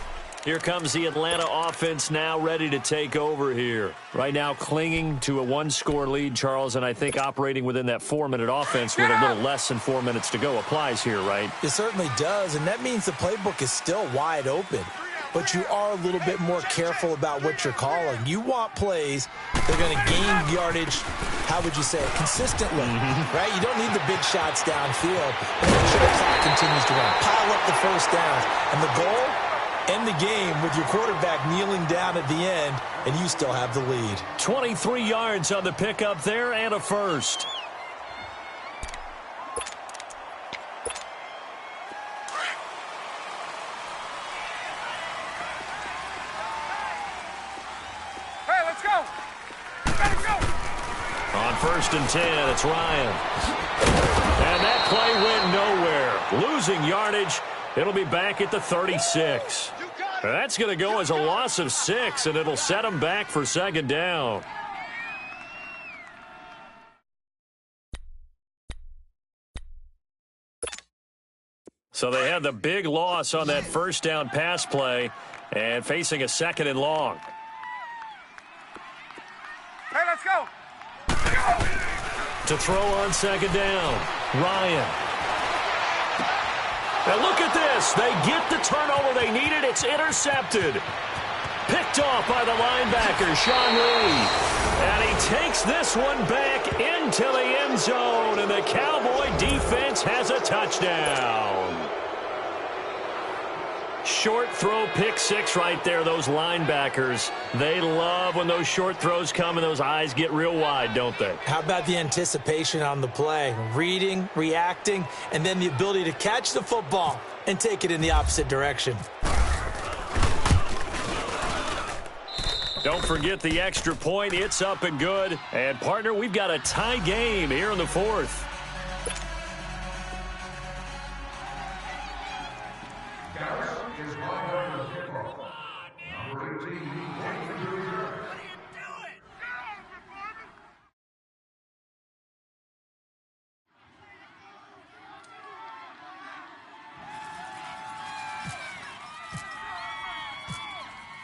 Here comes the Atlanta offense now ready to take over here. Right now clinging to a one-score lead, Charles, and I think operating within that 4-minute offense with a little less than 4 minutes to go applies here, right? It certainly does, and that means the playbook is still wide open. But you are a little bit more careful about what you're calling. You want plays that are going to gain yardage, how would you say it, consistently, right? You don't need the big shots downfield, but make sure the clock continues to run. Pile up the first downs, and the goal? End the game with your quarterback kneeling down at the end, and you still have the lead. 23 yards on the pickup there and a first. Hey, let's go. Let's go. On 1st and 10, it's Ryan. And that play went nowhere. Losing yardage. It'll be back at the 36. That's going to go as a loss of 6, and it'll set them back for 2nd down. So they had the big loss on that 1st down pass play and facing a 2nd and long. Hey, let's go. To throw on 2nd down, Ryan. And look at this. They get the turnover they needed. It's intercepted. Picked off by the linebacker, Sean Lee. And he takes this one back into the end zone. And the Cowboy defense has a touchdown. Short throw, pick 6 right there. Those linebackers, they love when those short throws come and those eyes get real wide, don't they? How about the anticipation on the play? Reading, reacting, and then the ability to catch the football and take it in the opposite direction. Don't forget the extra point. It's up and good. And, partner, we've got a tie game here in the 4th.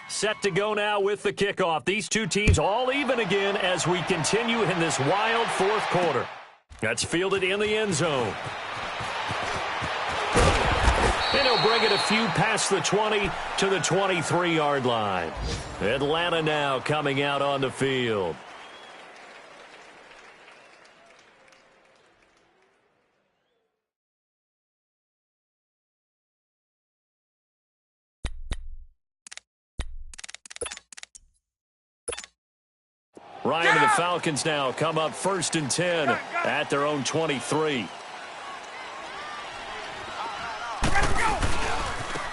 Set to go now with the kickoff. These two teams all even again as we continue in this wild 4th quarter. That's fielded in the end zone. And he'll bring it a few past the 20 to the 23-yard line. Atlanta now coming out on the field. Ryan and the Falcons now come up 1st and 10 at their own 23.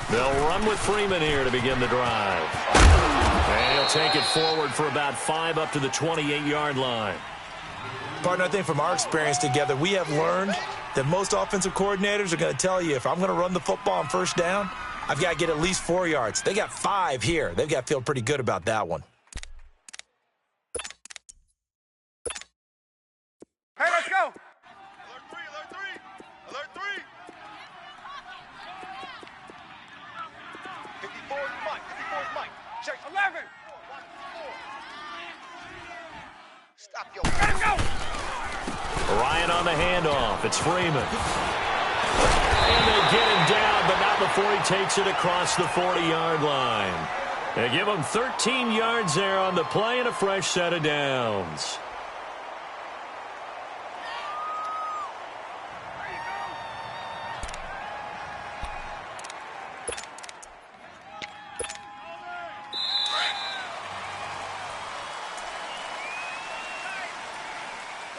They'll run with Freeman here to begin the drive. And he'll take it forward for about 5 up to the 28-yard line. Partner, I think from our experience together, we have learned that most offensive coordinators are going to tell you, if I'm going to run the football on 1st down, I've got to get at least 4 yards. They got 5 here. They've got to feel pretty good about that one. Hey, let's go. Alert 3, alert 3, alert 3. 54 is Mike, 54 is Mike. Check 11. Stop your. Let's go. Ryan on the handoff. It's Freeman. And they get him down, but not before he takes it across the 40-yard line. They give him 13 yards there on the play and a fresh set of downs.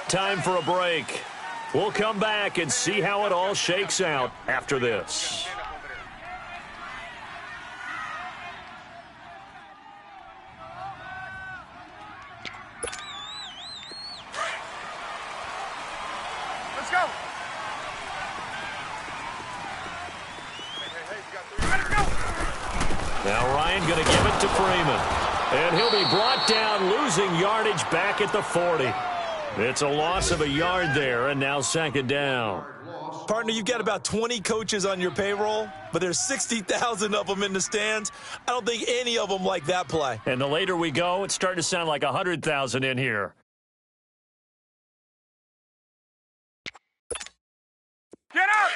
Time for a break. We'll come back and see how it all shakes out after this. Let's go. Now Ryan going to give it to Freeman. And he'll be brought down, losing yardage back at the 40. It's a loss of a yard there, and now second down. Partner, you've got about 20 coaches on your payroll, but there's 60,000 of them in the stands. I don't think any of them like that play. And the later we go, it's starting to sound like 100,000 in here. Get out!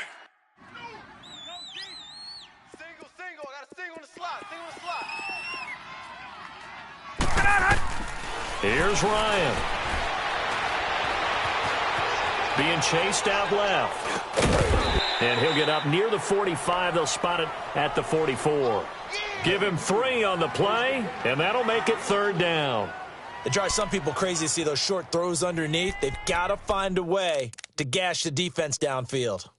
Single. I got a single in the slot. Get out! Here's Ryan. Being chased out left. And he'll get up near the 45. They'll spot it at the 44. Give him 3 on the play, and that'll make it third down. It drives some people crazy to see those short throws underneath. They've got to find a way to gash the defense downfield.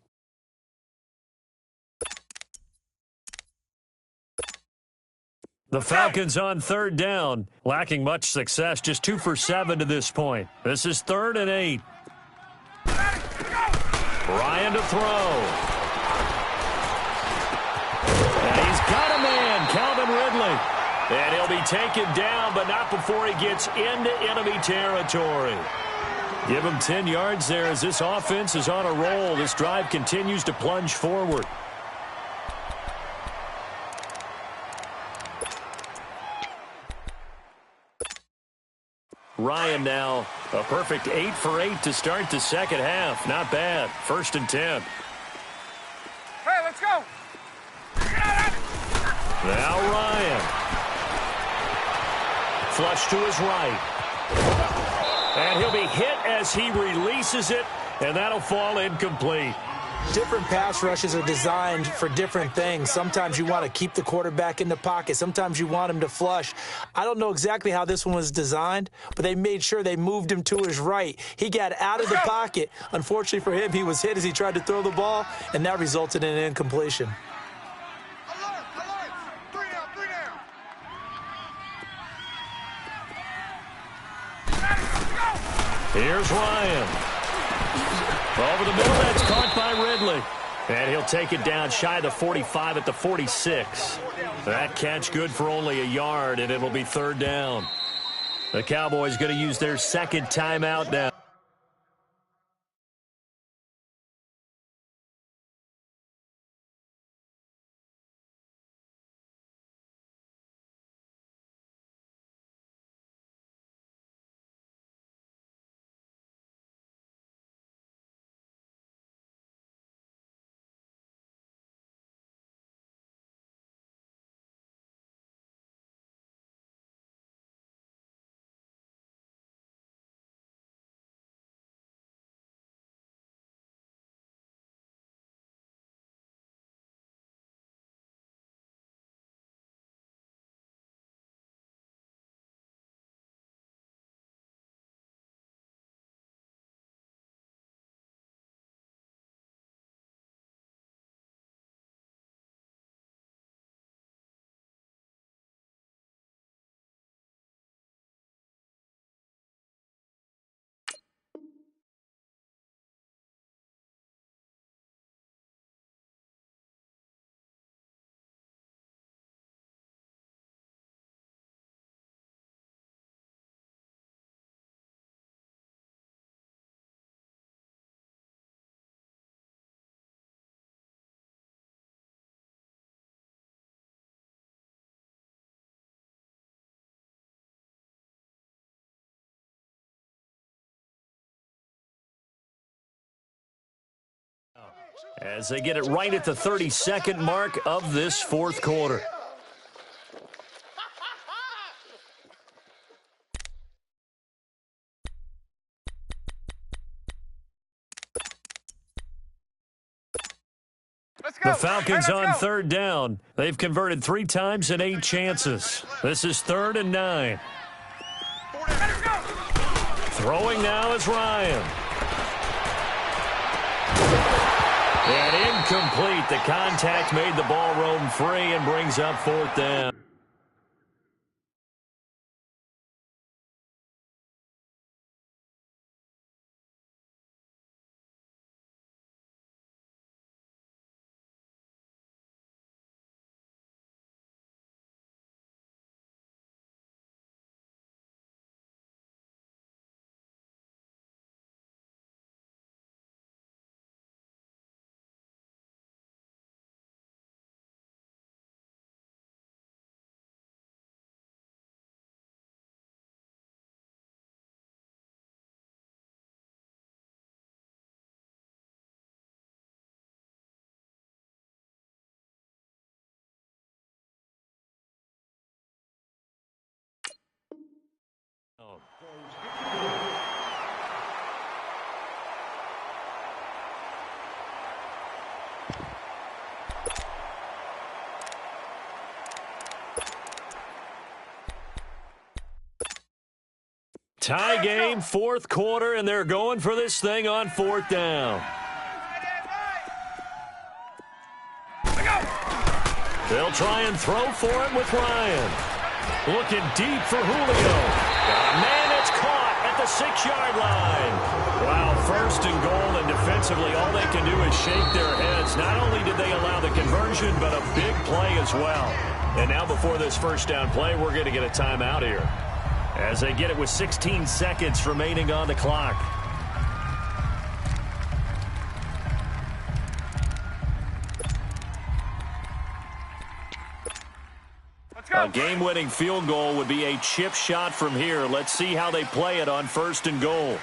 The Falcons on third down, lacking much success, just 2 for 7 to this point. This is 3rd and 8. Ryan to throw. And he's got a man, Calvin Ridley. And he'll be taken down, but not before he gets into enemy territory. Give him 10 yards there as this offense is on a roll. This drive continues to plunge forward. Ryan now, a perfect 8 for 8 to start the second half. Not bad. 1st and 10. Hey, let's go. Now Ryan. Flush to his right. And he'll be hit as he releases it, and that'll fall incomplete. Different pass rushes are designed for different things. Sometimes you want to keep the quarterback in the pocket. Sometimes you want him to flush. I don't know exactly how this one was designed, but they made sure they moved him to his right. He got out of the pocket. Unfortunately for him, he was hit as he tried to throw the ball, and that resulted in an incompletion. Alert! 3 down. Here's Ryan. Over the middle, that's caught by Ridley. And he'll take it down shy of the 45 at the 46. That catch good for only a yard, and it'll be third down. The Cowboys going to use their second timeout now. As they get it right at the 32nd mark of this fourth quarter. The Falcons on third down. They've converted 3 times in 8 chances. This is 3rd and 9. Throwing now is Ryan. And incomplete. The contact made the ball roam free and brings up 4th down. Tie game, 4th quarter, and they're going for this thing on 4th down. They'll try and throw for it with Ryan. Looking deep for Julio. Man, it's caught at the 6-yard line. Wow, 1st and goal, and defensively all they can do is shake their heads. Not only did they allow the conversion, but a big play as well. And now before this 1st down play, we're going to get a timeout here, as they get it with 16 seconds remaining on the clock. A game-winning field goal would be a chip shot from here. Let's see how they play it on 1st and goal.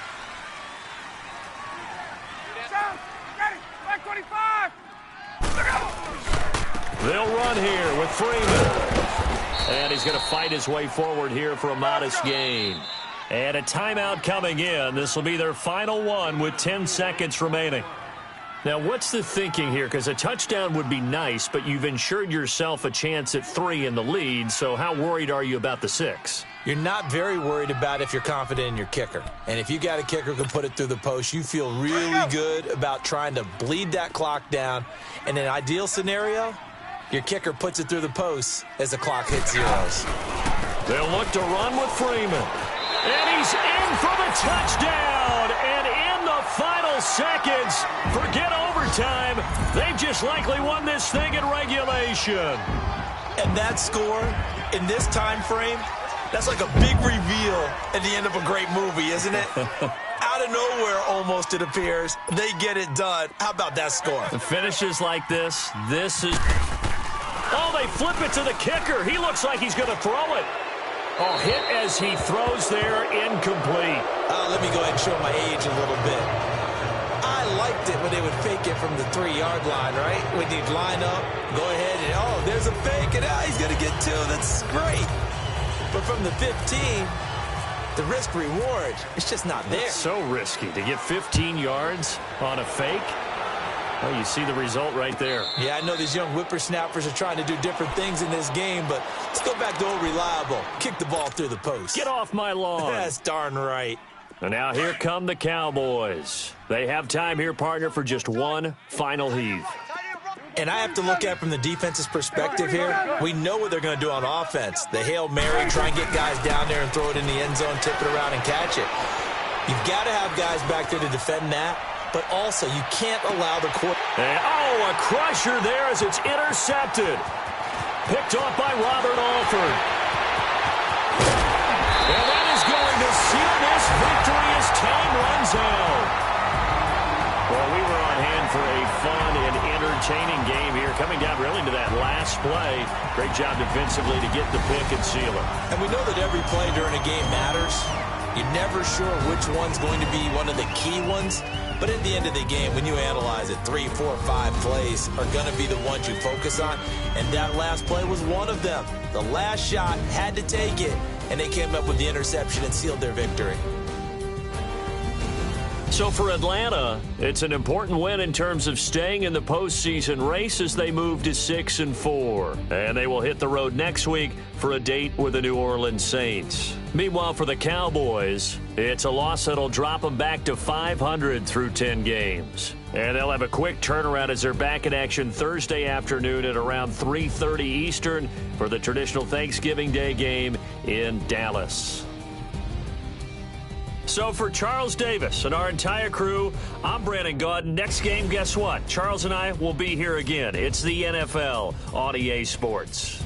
They'll run here with Freeman. And he's going to fight his way forward here for a modest gain. And a timeout coming in. This will be their final one with 10 seconds remaining. Now, what's the thinking here? Because a touchdown would be nice, but you've ensured yourself a chance at 3 in the lead, so how worried are you about the 6? You're not very worried about if you're confident in your kicker. And if you got a kicker who can put it through the post, you feel really good about trying to bleed that clock down. In an ideal scenario, your kicker puts it through the post as the clock hits zeros. They'll look to run with Freeman. And he's in for the touchdown. And in the final seconds, forget overtime, they've just likely won this thing in regulation. And that score in this time frame, that's like a big reveal at the end of a great movie, isn't it? Out of nowhere, almost, it appears, they get it done. How about that score? The finishes like this is... Oh, they flip it to the kicker. He looks like he's going to throw it. Oh, hit as he throws there, incomplete. Let me go ahead and show my age a little bit. I liked it when they would fake it from the 3-yard line, right? When you'd line up, go ahead and, oh, there's a fake, and he's going to get 2. That's great. But from the 15, the risk-reward, it's just not there. It's so risky to get 15 yards on a fake. Well, you see the result right there. Yeah, I know these young whippersnappers are trying to do different things in this game, but let's go back to old reliable. Kick the ball through the post. Get off my lawn. That's darn right. And now here come the Cowboys. They have time here, partner, for just one final heave. And I have to look at it from the defense's perspective here. We know what they're going to do on offense. The Hail Mary, try and get guys down there and throw it in the end zone, tip it around and catch it. You've got to have guys back there to defend that. But also, you can't allow the quarterback. A crusher there as it's intercepted. Picked off by Robert Alford. And that is going to seal this victory as time runs out. Well, we were on hand for a fun and entertaining game here. Coming down really to that last play. Great job defensively to get the pick and seal it. And we know that every play during a game matters. You're never sure which one's going to be one of the key ones. But at the end of the game, when you analyze it, 3, 4, 5 plays are going to be the ones you focus on. And that last play was one of them. The last shot had to take it, and they came up with the interception and sealed their victory. So for Atlanta, it's an important win in terms of staying in the postseason race as they move to 6-4. And they will hit the road next week for a date with the New Orleans Saints. Meanwhile, for the Cowboys, it's a loss that'll drop them back to 500 through 10 games. And they'll have a quick turnaround as they're back in action Thursday afternoon at around 3:30 Eastern for the traditional Thanksgiving Day game in Dallas. So for Charles Davis and our entire crew, I'm Brandon Gaudin. Next game, guess what? Charles and I will be here again. It's the NFL on EA Sports.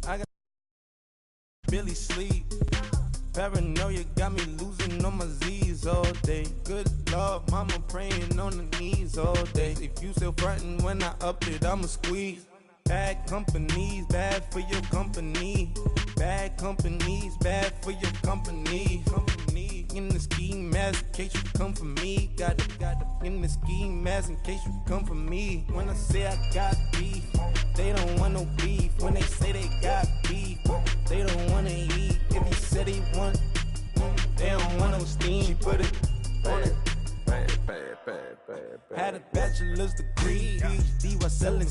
I got Billy sleep. Paranoia got me losing on my Z's all day. Good Lord, mama praying on the knees all day. If you still frontin' when I up it, I'ma squeeze. Bad companies, bad for your company. Bad companies, bad for your company. Company in the ski mask in case you come for me. Got it in the ski mask in case you come for me. When I say I got beef, they don't want no beef. When they say they got beef, they don't wanna eat. If you said they want, they don't want no steam. She put it on it. Bad, bad, Had a bachelor's degree, PhD while selling.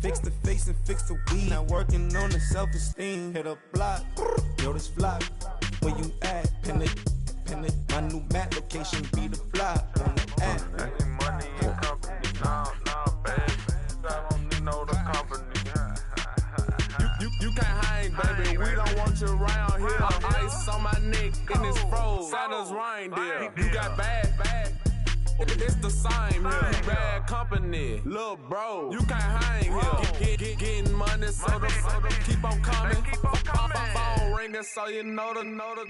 Fix the face and fix the weed. Now working on the self-esteem. Hit a block, yo, this flock. Where you at? Pin it. My new map location be the block on the app. I need money and company. Nah, baby. I don't need no the company. You can't hang, baby. We don't want you around here. Ice on my neck and it's froze. Santa's reindeer. You got bad. It's the same here. You bad company, little bro. You can't hang here. Getting money, so the keep on coming. Phone ringing, so you know the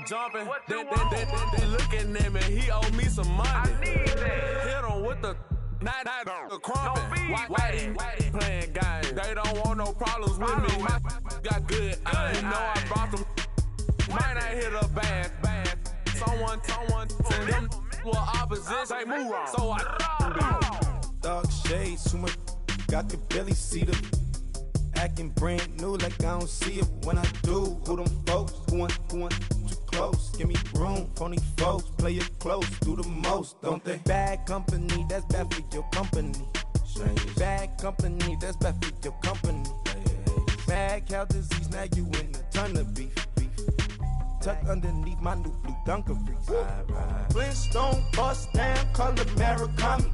jumping. They looking at me. He owe me some money. Hit him with the. Not the crumpin'. Whitey playing games. They don't want no problems with me. My got good. I know I brought them. Might not hit a bad. Someone tell them were opposition. Say move wrong. So I Dark shades, too much. Got the belly see the. Acting brand new like I don't see it when I do. Who them folks? Who want too close? Give me room, phony folks. Play it close, do the most, don't they? Bad company, that's bad for your company. Bad company, that's bad for your company. Bad cow disease, now you in a ton of beef. Tuck underneath my new blue Dunkaroos. Flintstone, bust down, color Murakami.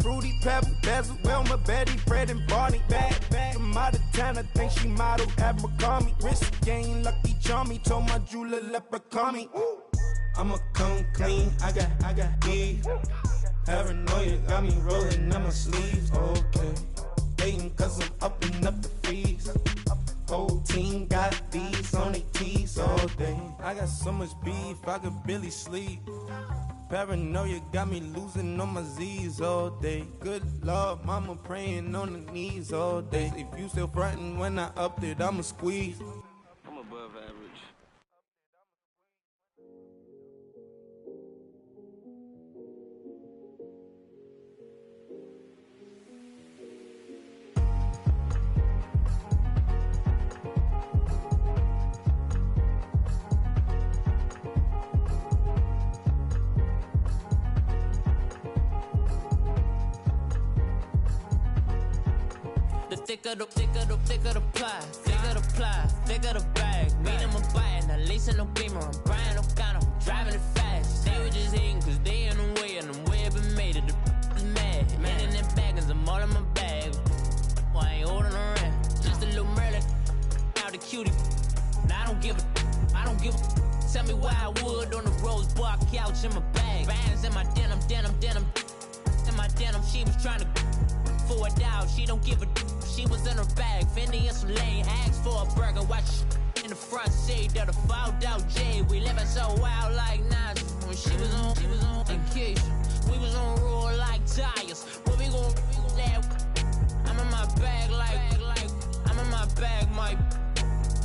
Fruity Pebble, Basil, Wilma, Betty, Fred, and Barney. Bad from out of town, I think she model Abercrombie. Wrist game, Lucky Charmy, told my jeweler leprechaun. I'ma come clean, I got Eve. Paranoia got me rolling on my sleeves, okay. Hating cause I'm upping up the fees. Whole team got these on their tees all day. I got so much beef, I could barely sleep. Paranoia got me losing on my Z's all day. Good Lord, mama praying on the knees all day. If you still frontin' when I upped it, I'ma squeeze. I'm above average. Thicker the pie, thicker the bag. Meet them a buying, at least in no beamer. I'm buying no gun, I'm driving it fast. They were just hating cause they in the way, and the way I've been made it, the is mad. Man in them baggins, I'm all in my bag. Well, I ain't holding around, just a little Merlin, out the cutie. Now I don't give a, tell me why I would on the rose bar couch in my bag. Bands in my denim, in my denim, she was trying to for it out, she don't give a. She was in her bag, Fendi and some lane hags for a burger. Watch in the front seat of the fouled out J. We living so wild like Nas. When she was on vacation, we was on roll like tires. What we gon' I'm in my bag like I'm in my bag, my.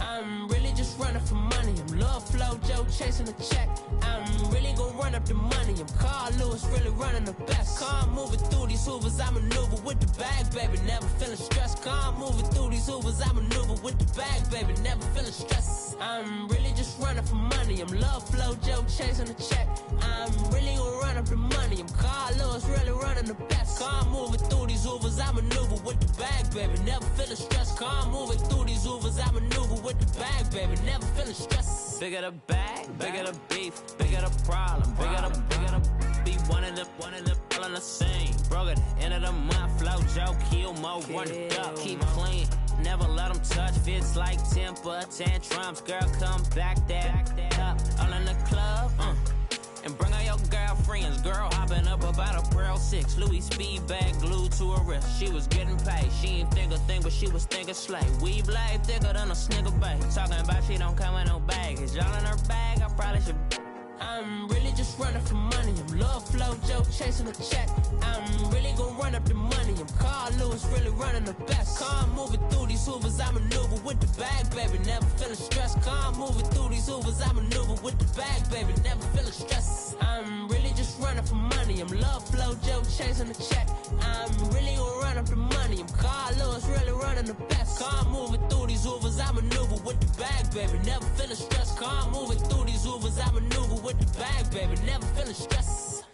I'm really just running for money. I'm Love Flow Joe chasing the check. I'm really gon' run up the money. I'm Carl Lewis, really running the best. Car moving through these hoovers, I maneuver with the bag, baby. Never feeling stressed. Car moving through these hoovers, I maneuver with the bag, baby. Never feeling stressed. I'm really just running for money. I'm Love Flow Joe chasing the check. I'm really gon' run up the money. I'm Carl Lewis, really running the best. Car moving through these hoovers, I maneuver with the bag, baby. Never feeling stressed. Car moving through these hoovers, I maneuver with the bag, baby. Never feeling stressed. Bigger the bag, bigger the beef, bigger the problem, bigger the be one of the all in the same. Broke at the end of the month, flow Joe, kill mo, run it up, keep clean. Never let them touch, fits like temper tantrums. Girl, come back that up, all in the club, and bring all your girlfriends. Girl hopping up about a Pearl 6 Louis speed bag glued to her wrist. She was getting paid, she ain't think a thing, but she was thinking slay. Weave blade thicker than a snigger bag. Talking about she don't come with no baggage. Y'all in her bag, I probably should. I'm really just running for money. I'm Love Flow Joe chasing the check. I'm really gon' run up the money. I'm Carl Lewis, really running the best. Car moving through these hoovers, I maneuver with the bag, baby. Never feeling stressed. Car moving through these hoovers, I maneuver with the bag, baby. Never feeling stressed. I'm really just running for money. I'm Love Flow Joe chasing the check. I'm really gon' run up the money. I'm Carl Lewis, really running the best. Car moving through these hoovers, I maneuver with the bag, baby. Never feeling stressed. Car moving through these hoovers, I maneuver with the bag, baby. Never feeling stressed.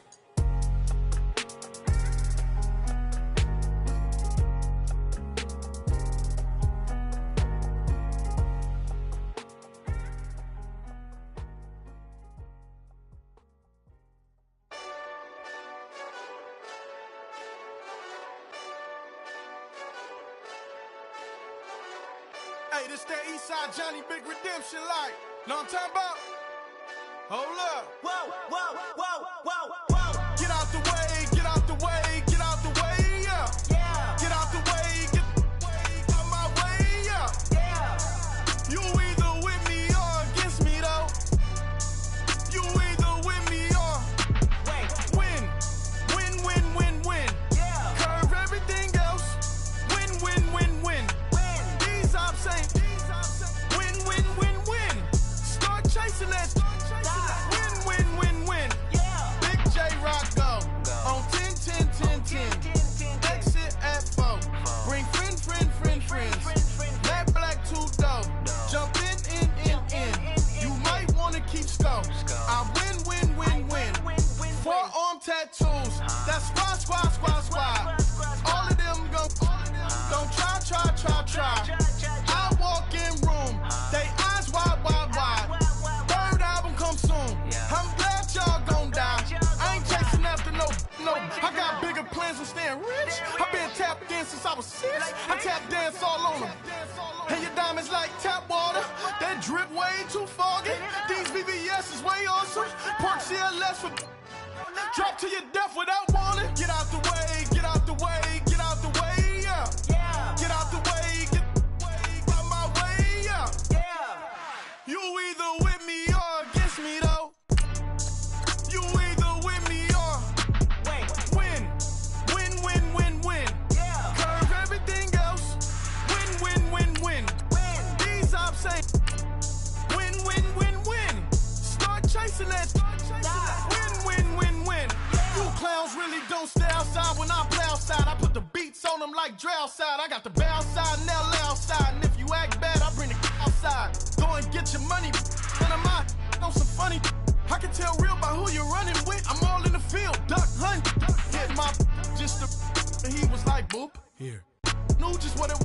Hey, this that Eastside Johnny Big Redemption like. Know what I'm talking about? Hold up. Whoa, whoa, whoa, whoa, whoa. Get out the way, get out the way, get out the way, yeah. Yeah. Get out the way, get out my way, yeah. Yeah. You either with me or against me, though. You either with me or win. Win, win, win, win. Yeah. Curve everything else. Win, win, win, win. These ops ain't. Win, win, win, win. Start chasing that. Win, win, win, win. Yeah. Big J Rock go. On 10, 10, 10, 10. Exit at 4. Bring friends. Matt Black 2 dough. Jump in. You might wanna keep score. I win. Forearm tattoos. That's squad. All of them go. Don't try. I walk in room. They eyes wide. Third album come soon. I'm glad y'all gon' die. I ain't chasing after no. I got bigger plans than staying rich. I been tapped in since I was 6. I tap dance all on them. And your diamonds like tap water. That drip way too foggy. These BBS is way awesome. Park CLS for drop to your death without warning. Get out the way, get out the way, get out the way, yeah. Yeah. Get out the way, get out my way, yeah. Yeah. You either with me or against me, though. You either with me or win. Win. Yeah. Curve everything else. Win. These ops ain't. Win. Start chasing that. Win. You clowns really don't stay outside when I play outside. I put the beats on them like Dre outside. I got the bow side and LA outside. And if you act bad, I bring the outside. Go and get your money. And I'm out on some funny. I can tell real by who you're running with. I'm all in the field. Duck hunt. Hit my just the. And he was like, boop. Here. Knew just what it